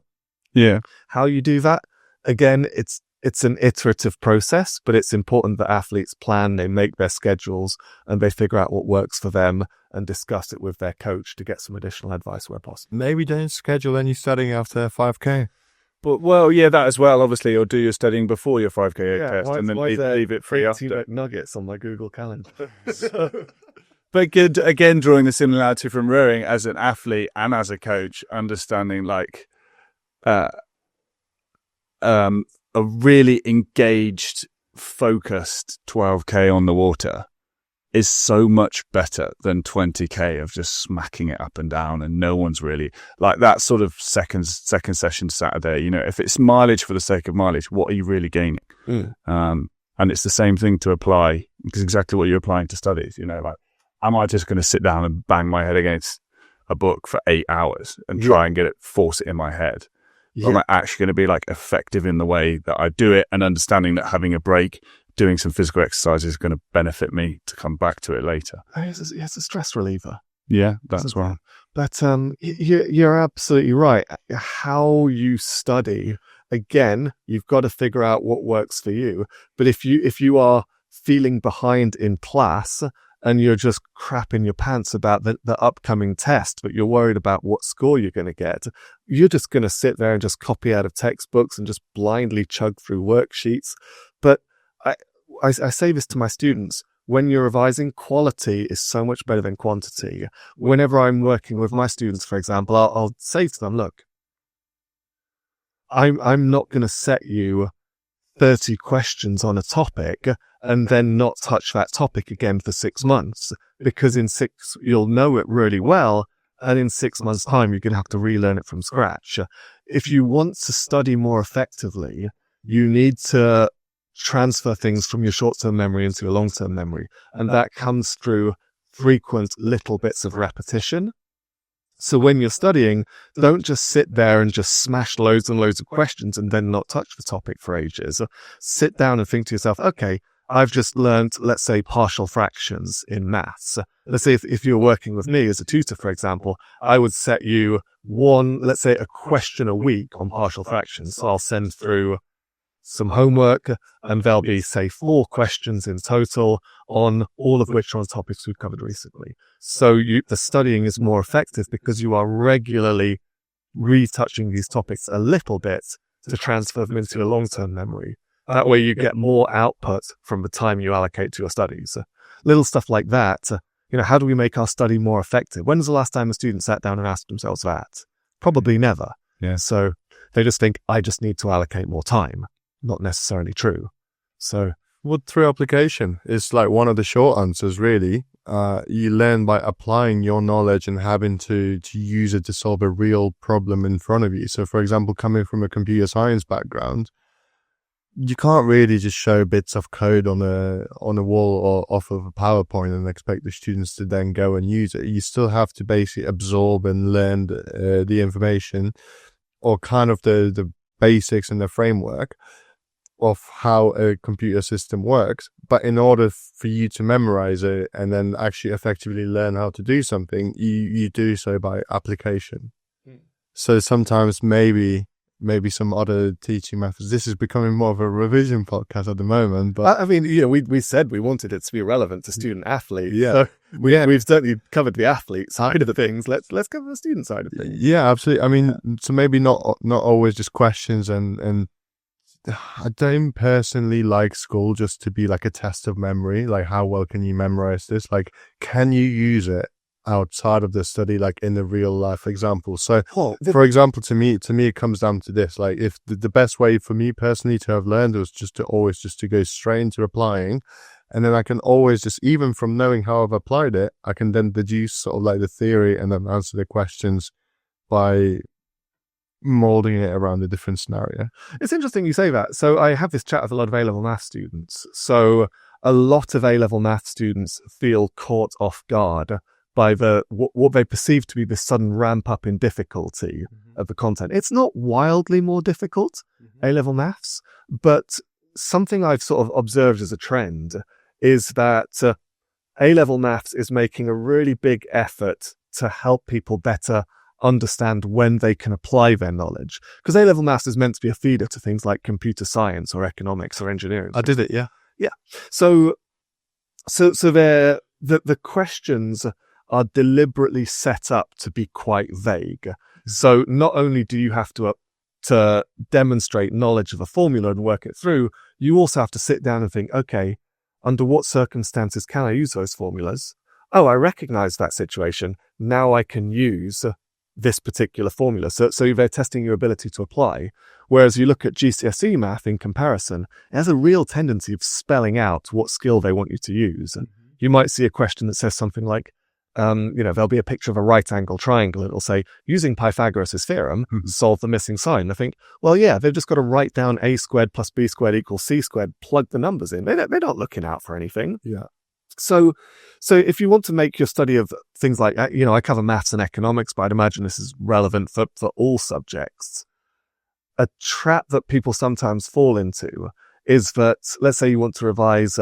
Yeah. How you do that? Again, it's an iterative process, but it's important that athletes plan, they make their schedules, and they figure out what works for them and discuss it with their coach to get some additional advice where possible. Maybe don't schedule any studying after 5K. But, that as well, obviously, or do your studying before your 5K test, and then leave it free after. Nuggets on my Google Calendar. But good, again, drawing the similarity from rowing as an athlete and as a coach, understanding a really engaged, focused 12K on the water is so much better than 20K of just smacking it up and down, and no one's really like that sort of second session Saturday. If it's mileage for the sake of mileage, what are you really gaining? And it's the same thing to apply, because exactly what you're applying to studies. Am I just going to sit down and bang my head against a book for 8 hours and try and force it in my head? Yeah. Am I actually going to be effective in the way that I do it, and understanding that having a break, doing some physical exercise is going to benefit me to come back to it later? It's a stress reliever. Yeah, that's right. But you're absolutely right. How you study, again, you've got to figure out what works for you. But if you are feeling behind in class, and you're just crapping your pants about the upcoming test, but you're worried about what score you're going to get, you're just going to sit there and just copy out of textbooks and just blindly chug through worksheets. But I say this to my students: when you're revising, quality is so much better than quantity. Whenever I'm working with my students, for example, I'll say to them, look, I'm not going to set you 30 questions on a topic and then not touch that topic again for 6 months, because in 6 you'll know it really well, and in 6 months' time you're going to have to relearn it from scratch. If you want to study more effectively, you need to transfer things from your short-term memory into your long-term memory, and that comes through frequent little bits of repetition. So when you're studying, don't just sit there and just smash loads and loads of questions and then not touch the topic for ages. Sit down and think to yourself, okay, I've just learned, let's say, partial fractions in maths. Let's say if you're working with me as a tutor, for example, I would set you a question a week on partial fractions. So I'll send through some homework, and there'll be, say, 4 questions in total, on all of which are on topics we've covered recently. So the studying is more effective because you are regularly retouching these topics a little bit to transfer them into your long-term memory. That way you get more output from the time you allocate to your studies. Little stuff like that. How do we make our study more effective? When's the last time a student sat down and asked themselves that? Probably never. Yeah. So they just think, I just need to allocate more time. Not necessarily true. So through application is like one of the short answers, really. You learn by applying your knowledge and having to use it to solve a real problem in front of you. So, for example, coming from a computer science background, you can't really just show bits of code on a wall or off of a PowerPoint and expect the students to then go and use it. You still have to basically absorb and learn the information, or kind of the basics and the framework of how a computer system works. But in order for you to memorize it and then actually effectively learn how to do something, you do so by application. So sometimes maybe some other teaching methods. This is becoming more of a revision podcast at the moment. But I mean, we said we wanted it to be relevant to student athletes. Yeah. So we've certainly covered the athlete side of the things. Let's cover the student side of things. Yeah, absolutely. I mean, so maybe not always just questions and I don't personally like school just to be like a test of memory. Like, how well can you memorize this? Like, can you use it outside of the study, like in the real life example? So, for example, to me, it comes down to this: like, if the best way for me personally to have learned was just to go straight into applying, and then I can always just, even from knowing how I've applied it, I can then deduce sort of like the theory and then answer the questions by molding it around a different scenario. It's interesting you say that. So I have this chat with a lot of A-level math students. So a lot of A-level math students feel caught off guard by what they perceive to be the sudden ramp up in difficulty of the content. It's not wildly more difficult, A-level maths, but something I've sort of observed as a trend is that A-level maths is making a really big effort to help people better understand when they can apply their knowledge. Because A-level maths is meant to be a feeder to things like computer science or economics or engineering. I did it, yeah. Yeah. So the questions are deliberately set up to be quite vague. So not only do you have to demonstrate knowledge of a formula and work it through, you also have to sit down and think, okay, under what circumstances can I use those formulas? Oh, I recognize that situation. Now I can use this particular formula. So they're testing your ability to apply. Whereas you look at GCSE math in comparison, it has a real tendency of spelling out what skill they want you to use. You might see a question that says something like, there'll be a picture of a right angle triangle. It'll say, using Pythagoras' theorem, solve the missing sign. I think, well, yeah, they've just got to write down a squared plus b squared equals c squared, plug the numbers in. They're not looking out for anything. Yeah. So if you want to make your study of things like, I cover maths and economics, but I'd imagine this is relevant for all subjects. A trap that people sometimes fall into is that, let's say you want to revise,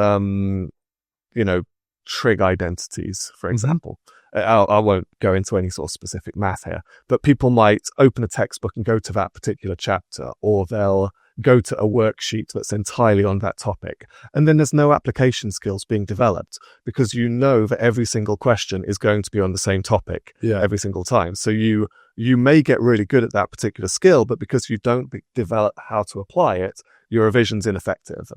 trig identities, for example. I won't go into any sort of specific math here, but people might open a textbook and go to that particular chapter, or they'll go to a worksheet that's entirely on that topic. And then there's no application skills being developed because you know that every single question is going to be on the same topic every single time. So you may get really good at that particular skill, but because you don't develop how to apply it, your revision's ineffective.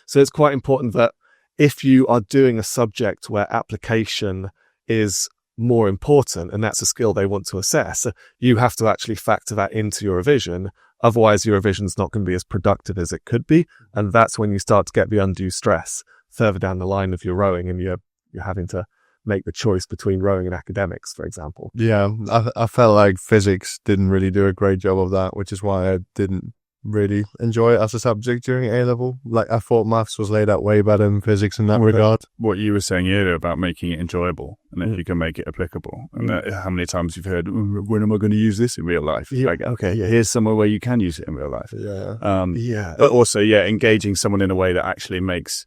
So it's quite important that if you are doing a subject where application is more important, and that's a skill they want to assess, you have to actually factor that into your revision. Otherwise, your revision's not going to be as productive as it could be. And that's when you start to get the undue stress further down the line of your rowing, and you're having to make the choice between rowing and academics, for example. Yeah, I felt like physics didn't really do a great job of that, which is why I didn't really enjoy it as a subject during A-level. Like, I thought maths was laid out way better than physics in that regard. What you were saying earlier about making it enjoyable, and then you can make it applicable. And how many times you've heard, when am I going to use this in real life? Like, okay, here's somewhere where you can use it in real life. Yeah. But also, engaging someone in a way that actually makes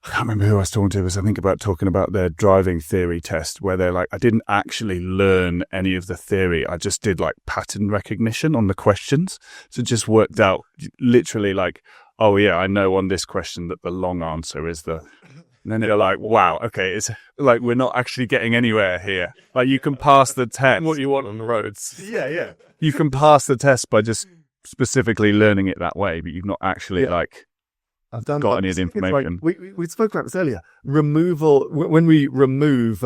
I can't remember who I was talking to. It was, I think, about talking about their driving theory test, where they're like, I didn't actually learn any of the theory. I just did like pattern recognition on the questions. So it just worked out literally like, oh yeah, I know on this question that the long answer is the, and then they're like, wow, okay, it's like, we're not actually getting anywhere here. Like, you can pass the test. What you want on the roads. Yeah. You can pass the test by just specifically learning it that way, but you've not actually I've done got any of the information. Like, we spoke about this earlier. Removal, when we remove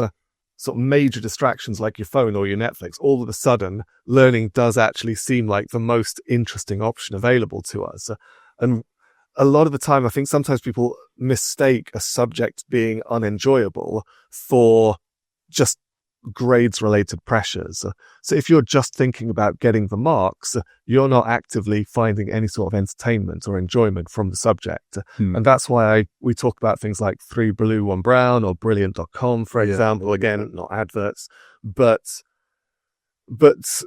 sort of major distractions like your phone or your Netflix, all of a sudden, learning does actually seem like the most interesting option available to us. And a lot of the time, I think sometimes people mistake a subject being unenjoyable for just grades-related pressures. So if you're just thinking about getting the marks, you're not actively finding any sort of entertainment or enjoyment from the subject. And that's why we talk about things like 3 Blue, 1 Brown or Brilliant.com, for example. Again, not adverts, but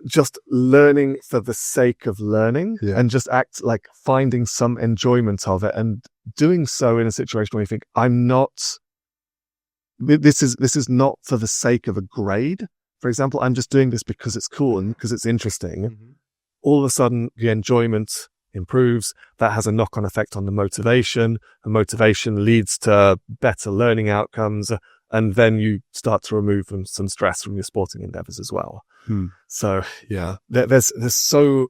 just learning for the sake of learning and just act like finding some enjoyment of it, and doing so in a situation where you think, this is not for the sake of a grade. For example, I'm just doing this because it's cool and because it's interesting. Mm-hmm. All of a sudden, the enjoyment improves. That has a knock-on effect on the motivation. The motivation leads to better learning outcomes. And then you start to remove some stress from your sporting endeavors as well. So yeah, there's so,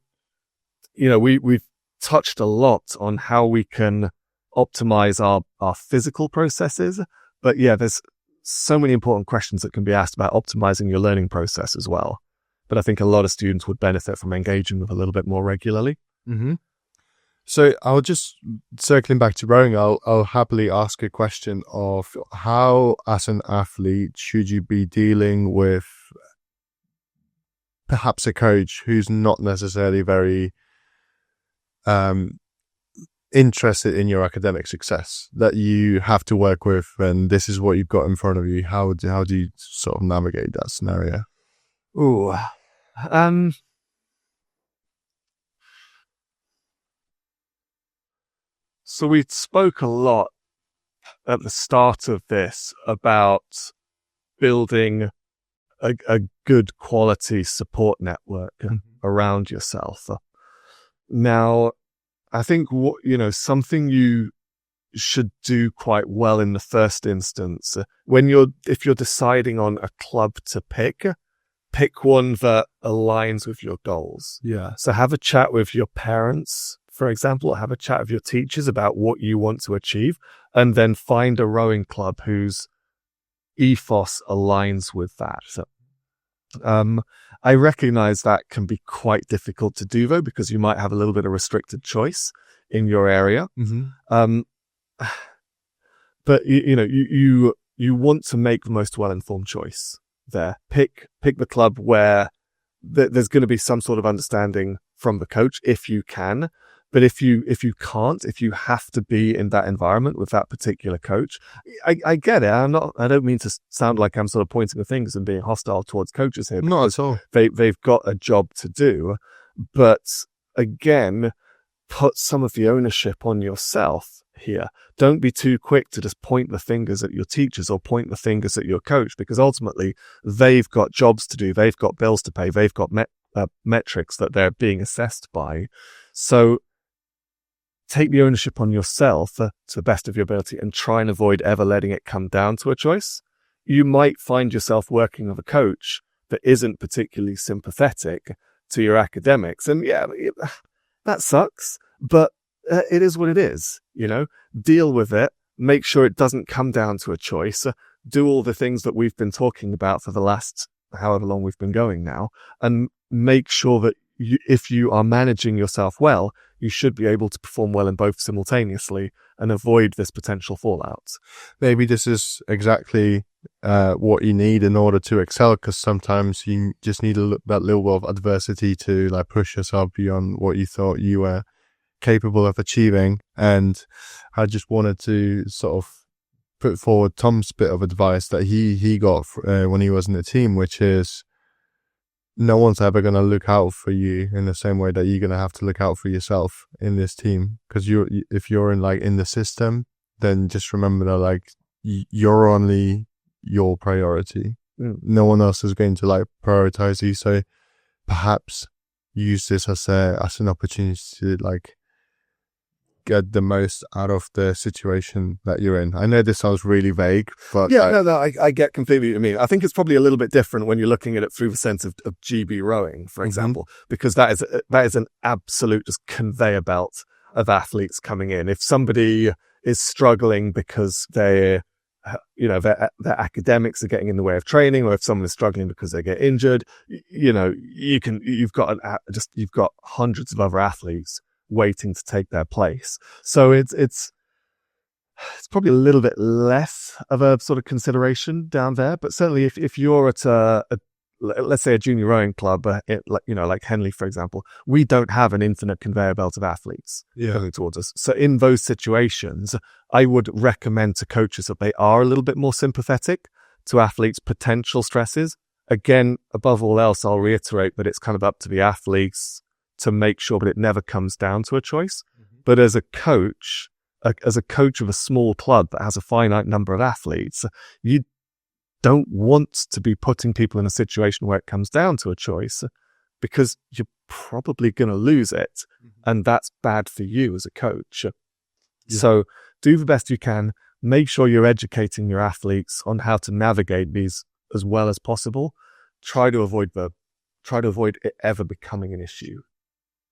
we've touched a lot on how we can optimize our physical processes, but yeah, there's so many important questions that can be asked about optimizing your learning process as well. But I think a lot of students would benefit from engaging with a little bit more regularly. Mm-hmm. So I'll just, circling back to rowing, I'll happily ask a question of how, as an athlete, should you be dealing with perhaps a coach who's not necessarily very interested in your academic success, that you have to work with, and this is what you've got in front of you? How do you sort of navigate that scenario? So we spoke a lot at the start of this about building a good quality support network around yourself. Now, I think something you should do quite well in the first instance, if you're deciding on a club to pick one that aligns with your goals. Yeah. So have a chat with your parents, for example, have a chat with your teachers about what you want to achieve, and then find a rowing club whose ethos aligns with that. So, I recognize that can be quite difficult to do, though, because you might have a little bit of restricted choice in your area. Mm-hmm. But you want to make the most well-informed choice there. Pick the club where there's going to be some sort of understanding from the coach if you can. But if you can't, if you have to be in that environment with that particular coach, I get it. I don't mean to sound like I'm sort of pointing the fingers and being hostile towards coaches here. Not at all. They've got a job to do, but again, put some of the ownership on yourself here. Don't be too quick to just point the fingers at your teachers or point the fingers at your coach, because ultimately they've got jobs to do. They've got bills to pay. They've got metrics that they're being assessed by. So take the ownership on yourself to the best of your ability and try and avoid ever letting it come down to a choice. You might find yourself working with a coach that isn't particularly sympathetic to your academics. And yeah, that sucks, but it is what it is, Deal with it. Make sure it doesn't come down to a choice. Do all the things that we've been talking about for the last however long we've been going now, and make sure that if you are managing yourself well, you should be able to perform well in both simultaneously and avoid this potential fallout. Maybe this is exactly what you need in order to excel, because sometimes you just need that little bit of adversity to like push yourself beyond what you thought you were capable of achieving. And I just wanted to sort of put forward Tom's bit of advice that he got when he was in the team, which is, no one's ever going to look out for you in the same way that you're going to have to look out for yourself in this team. Because if you're in the system, then just remember that like you're only your priority. No one else is going to like prioritize you. So perhaps use this as an opportunity to like get the most out of the situation that you're in. I know this sounds really vague, but I get completely what you mean. I think it's probably a little bit different when you're looking at it through the sense of GB rowing, for example, because that is an absolute just conveyor belt of athletes coming in. If somebody is struggling because their academics are getting in the way of training, or if someone is struggling because they get injured, you've got hundreds of other athletes waiting to take their place. So it's probably a little bit less of a sort of consideration down there, but certainly if you're at let's say a junior rowing club, like Henley, for example, we don't have an infinite conveyor belt of athletes coming towards us. So in those situations, I would recommend to coaches that they are a little bit more sympathetic to athletes' potential stresses. Again, above all else, I'll reiterate that it's kind of up to the athletes to make sure that it never comes down to a choice. But as a coach of a small club that has a finite number of athletes, you don't want to be putting people in a situation where it comes down to a choice, because you're probably going to lose it. And that's bad for you as a coach. So do the best you can. Make sure you're educating your athletes on how to navigate these as well as possible. Try to avoid it ever becoming an issue.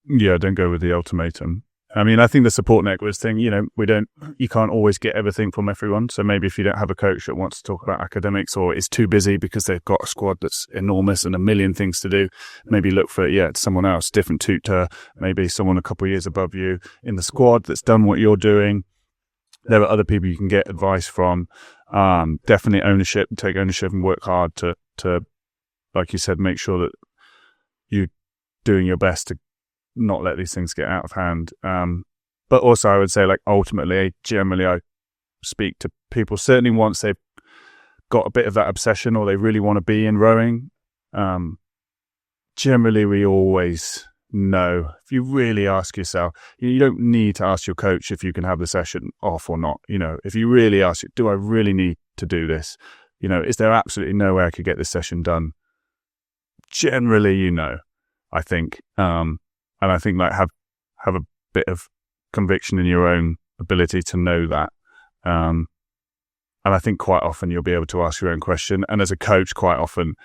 Yeah, don't go with the ultimatum. I mean, I think the support network thing, you can't always get everything from everyone. So maybe if you don't have a coach that wants to talk about academics or is too busy because they've got a squad that's enormous and a million things to do, maybe look for someone else, different tutor, maybe someone a couple of years above you in the squad that's done what you're doing. There are other people you can get advice from. Definitely take ownership and work hard to, like you said, make sure that you're doing your best to not let these things get out of hand. But also I would say, like, ultimately, generally, I speak to people certainly once they've got a bit of that obsession or they really want to be in rowing. Generally, we always know, if you really ask yourself, you don't need to ask your coach if you can have the session off or not. If you really ask, do I really need to do this? Is there absolutely no way I could get this session done? Generally, I think, and I think like have a bit of conviction in your own ability to know that. And I think quite often you'll be able to ask your own question. And as a coach, quite often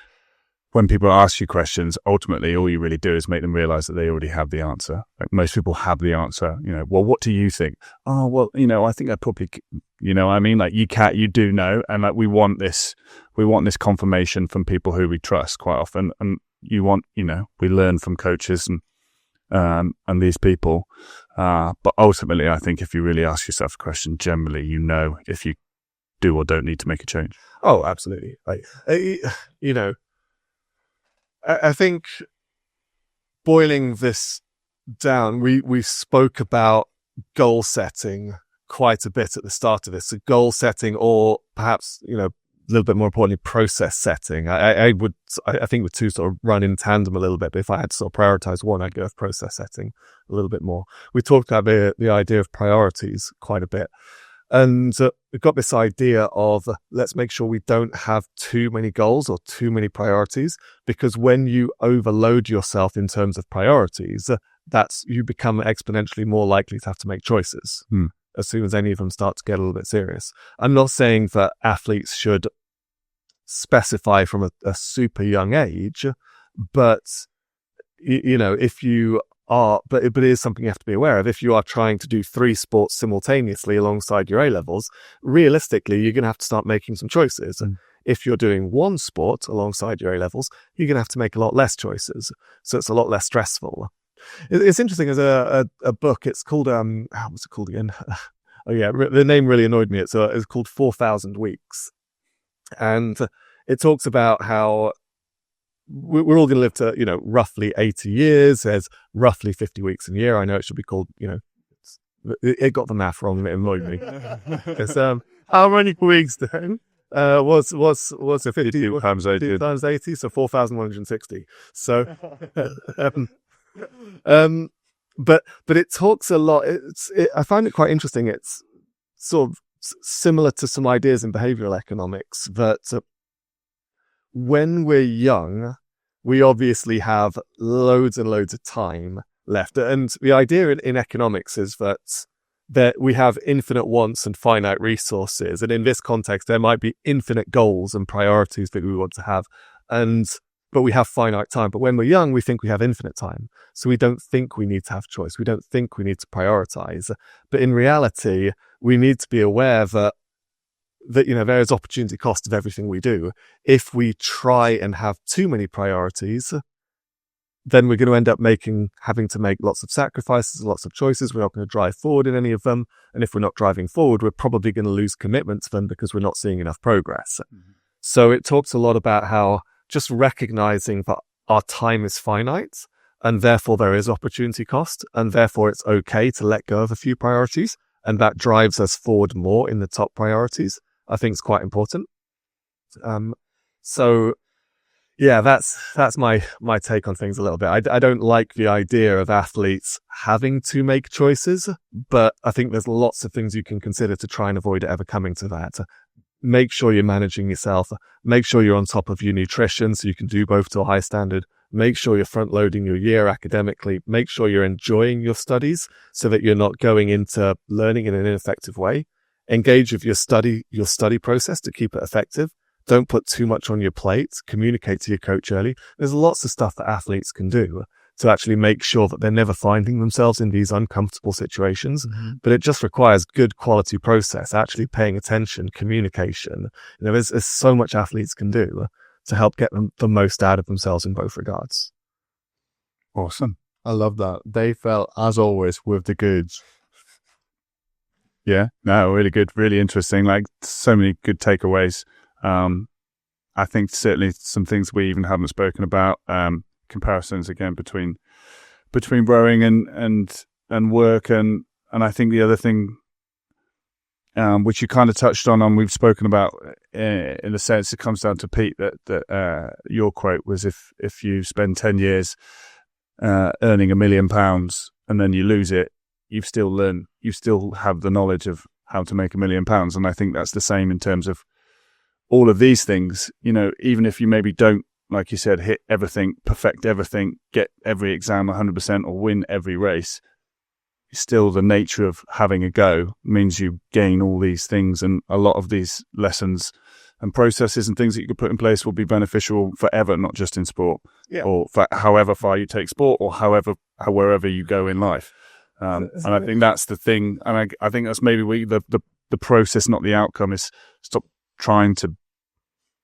when people ask you questions, ultimately all you really do is make them realize that they already have the answer. Like most people have the answer. Well, what do you think? Oh, well, I think I probably, I mean, like you do know. And like we want this confirmation from people who we trust quite often. And we learn from coaches and these people. But ultimately, I think if you really ask yourself a question, generally, if you do or don't need to make a change. Oh, absolutely. I think boiling this down, we spoke about goal setting quite a bit at the start of this. So goal setting, or perhaps, a little bit more importantly, process setting. I think the two sort of run in tandem a little bit, but if I had to sort of prioritize one, I'd go with process setting a little bit more. We talked about the idea of priorities quite a bit. And we've got this idea of let's make sure we don't have too many goals or too many priorities, because when you overload yourself in terms of priorities, you become exponentially more likely to have to make choices as soon as any of them start to get a little bit serious. I'm not saying that athletes should specify from a super young age, but if you are, but it is something you have to be aware of. If you are trying to do 3 sports simultaneously alongside your A-levels, realistically, you're going to have to start making some choices. If you're doing 1 sport alongside your A-levels, you're going to have to make a lot less choices. So it's a lot less stressful. It's interesting, as a book, it's called, what's it called again? Oh yeah, the name really annoyed me. It's called 4,000 Weeks. And it talks about how we're all going to live to, roughly 80 years. There's roughly 50 weeks in a year. I know it should be called, it got the math wrong and it annoyed me. It's, how many weeks then? What's it? 50 times 80. 50 times 80, so 4,160. So, but it talks a lot. I find it quite interesting. It's sort of similar to some ideas in behavioral economics that when we're young, we obviously have loads and loads of time left. And the idea in economics is that we have infinite wants and finite resources. And in this context, there might be infinite goals and priorities that we want to have. But we have finite time. But when we're young, we think we have infinite time. So we don't think we need to have choice. We don't think we need to prioritize. But in reality, we need to be aware that there is opportunity cost of everything we do. If we try and have too many priorities, then we're going to end up having to make lots of sacrifices, lots of choices. We're not going to drive forward in any of them. And if we're not driving forward, we're probably going to lose commitment to them because we're not seeing enough progress. Mm-hmm. So it talks a lot about how just recognizing that our time is finite and therefore there is opportunity cost and therefore it's okay to let go of a few priorities. And that drives us forward more in the top priorities. I think is quite important. So yeah, that's my take on things a little bit. I don't like the idea of athletes having to make choices, but I think there's lots of things you can consider to try and avoid it ever coming to that. Make sure you're managing yourself. Make sure you're on top of your nutrition so you can do both to a high standard. Make sure you're front loading your year academically. Make sure you're enjoying your studies so that you're not going into learning in an ineffective way. Engage with your study process to keep it effective. Don't put too much on your plate. Communicate to your coach early. There's lots of stuff that athletes can do to actually make sure that they're never finding themselves in these uncomfortable situations. Mm-hmm. But it just requires good quality process, actually paying attention, communication. There's so much athletes can do to help get them the most out of themselves in both regards. Awesome. I love that. They felt, as always, with the goods. Yeah, no, really good, really interesting. Like so many good takeaways. I think certainly some things we even haven't spoken about. Comparisons again between rowing and work, and I think the other thing, which you kind of touched on, we've spoken about in a sense. It comes down to Pete that your quote was if you spend 10 years earning £1 million and then you lose it. You still have the knowledge of how to make £1 million. And I think that's the same in terms of all of these things. Even if you maybe don't, like you said, hit everything, perfect everything, get every exam 100% or win every race, still the nature of having a go means you gain all these things. And a lot of these lessons and processes and things that you could put in place will be beneficial forever, not just in sport or for however far you take sport or wherever you go in life. And I think that's the thing. And I think that's maybe the process, not the outcome, is stop trying to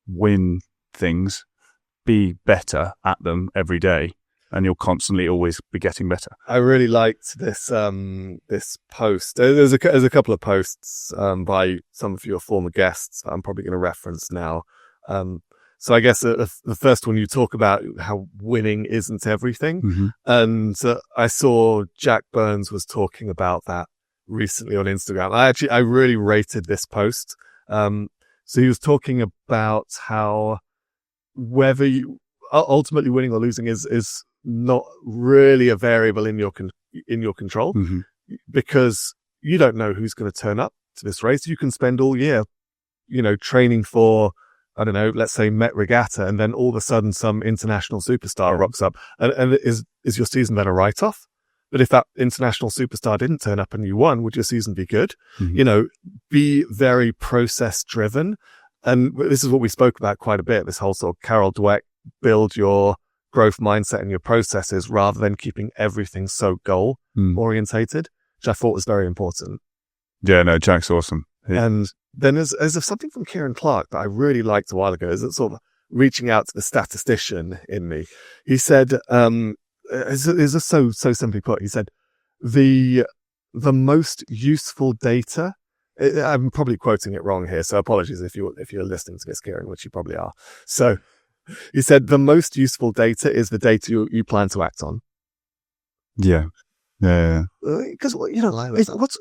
win things, be better at them every day, and you'll constantly always be getting better. I really liked this post. There's a couple of posts by some of your former guests that I'm probably going to reference now. So I guess the first one, you talk about how winning isn't everything. Mm-hmm. And I saw Jack Burns was talking about that recently on Instagram. I really rated this post. So he was talking about how whether you ultimately winning or losing is not really a variable in your control, mm-hmm. because you don't know who's going to turn up to this race. You can spend all year, training for, I don't know, let's say Met Regatta, and then all of a sudden some international superstar rocks up. And is your season then a write-off? But if that international superstar didn't turn up and you won, would your season be good? Mm-hmm. Be very process-driven. And this is what we spoke about quite a bit, this whole sort of Carol Dweck, build your growth mindset and your processes rather than keeping everything so goal-orientated, which I thought was very important. Yeah, no, Jack's awesome. And then there's something from Kieran Clark that I really liked a while ago. Is it sort of reaching out to the statistician in me? He said, it's so simply put. He said, the most useful data. I'm probably quoting it wrong here, so apologies if you're listening to this, Kieran, which you probably are. So he said the most useful data is the data you plan to act on. Yeah. Yeah. Because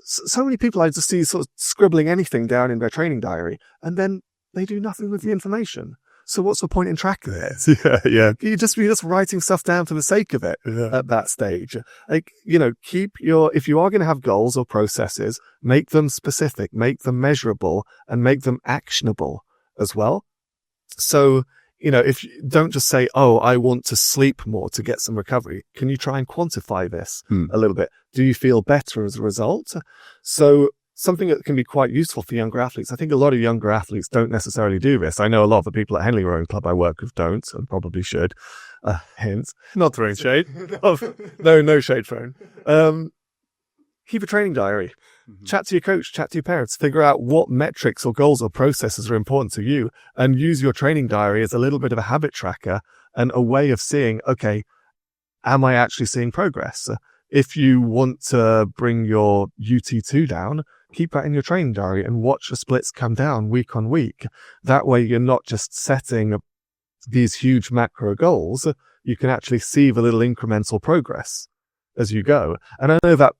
so many people I just see sort of scribbling anything down in their training diary, and then they do nothing with the information. So what's the point in tracking it? Yeah. You're just writing stuff down for the sake of it at that stage. Like, if you are going to have goals or processes, make them specific, make them measurable, and make them actionable as well. So, if you don't just say, oh, I want to sleep more to get some recovery. Can you try and quantify this a little bit? Do you feel better as a result? So something that can be quite useful for younger athletes. I think a lot of younger athletes don't necessarily do this. I know a lot of the people at Henley Rowing Club I work with don't, and probably should. Hint. Not throwing shade. No shade thrown. Keep a training diary. Chat to your coach, chat to your parents, figure out what metrics or goals or processes are important to you, and use your training diary as a little bit of a habit tracker and a way of seeing, okay, am I actually seeing progress? If you want to bring your UT2 down, keep that in your training diary and watch the splits come down week on week. That way you're not just setting these huge macro goals. You can actually see the little incremental progress as you go. And I know that,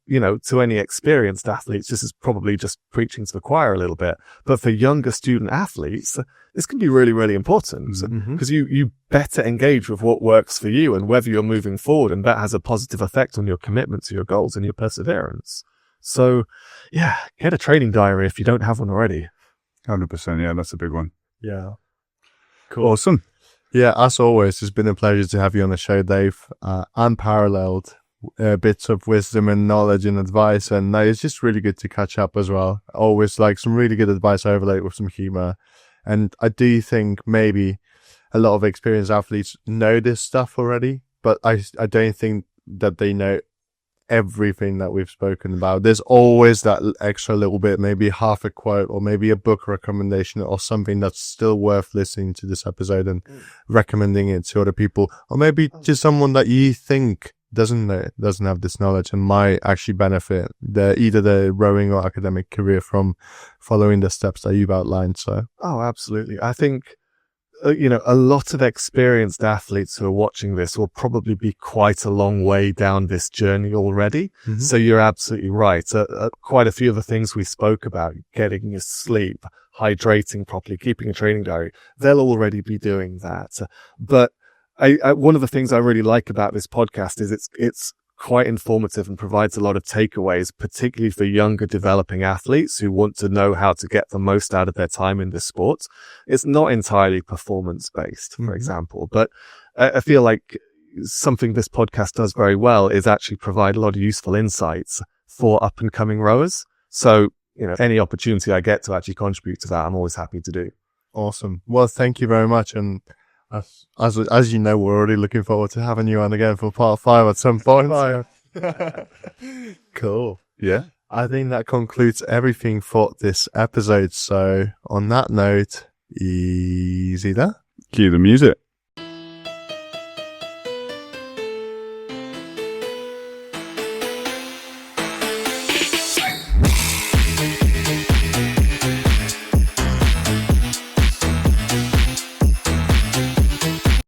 to any experienced athletes, this is probably just preaching to the choir a little bit, but for younger student athletes, this can be really, really important because you better engage with what works for you and whether you're moving forward. And that has a positive effect on your commitment to your goals and your perseverance. So yeah, get a training diary if you don't have one already. 100%. Yeah, that's a big one. Yeah. Cool. Awesome. Yeah, as always, it's been a pleasure to have you on the show, Dave. Unparalleled bits of wisdom and knowledge and advice, and it's just really good to catch up as well. Always like some really good advice overlaid with some humor. And I do think maybe a lot of experienced athletes know this stuff already, but I don't think that they know everything that we've spoken about. There's always that extra little bit, maybe half a quote or maybe a book recommendation or something that's still worth listening to this episode and recommending it to other people, or maybe just someone that you think doesn't have this knowledge and might actually benefit either the rowing or academic career from following the steps that you've outlined. So absolutely. I think a lot of experienced athletes who are watching this will probably be quite a long way down this journey already. So you're absolutely right. Quite a few of the things we spoke about, getting your sleep, hydrating properly, keeping a training diary, they'll already be doing that. But one of the things I really like about this podcast is it's quite informative and provides a lot of takeaways, particularly for younger developing athletes who want to know how to get the most out of their time in this sport. It's not entirely performance based, for example, but I feel like something this podcast does very well is actually provide a lot of useful insights for up and coming rowers. So, any opportunity I get to actually contribute to that, I'm always happy to do. Awesome. Well, thank you very much. And as you know, we're already looking forward to having you on again for part 5 at some point. Cool. Yeah. I think that concludes everything for this episode. So on that note, easy there. Cue the music.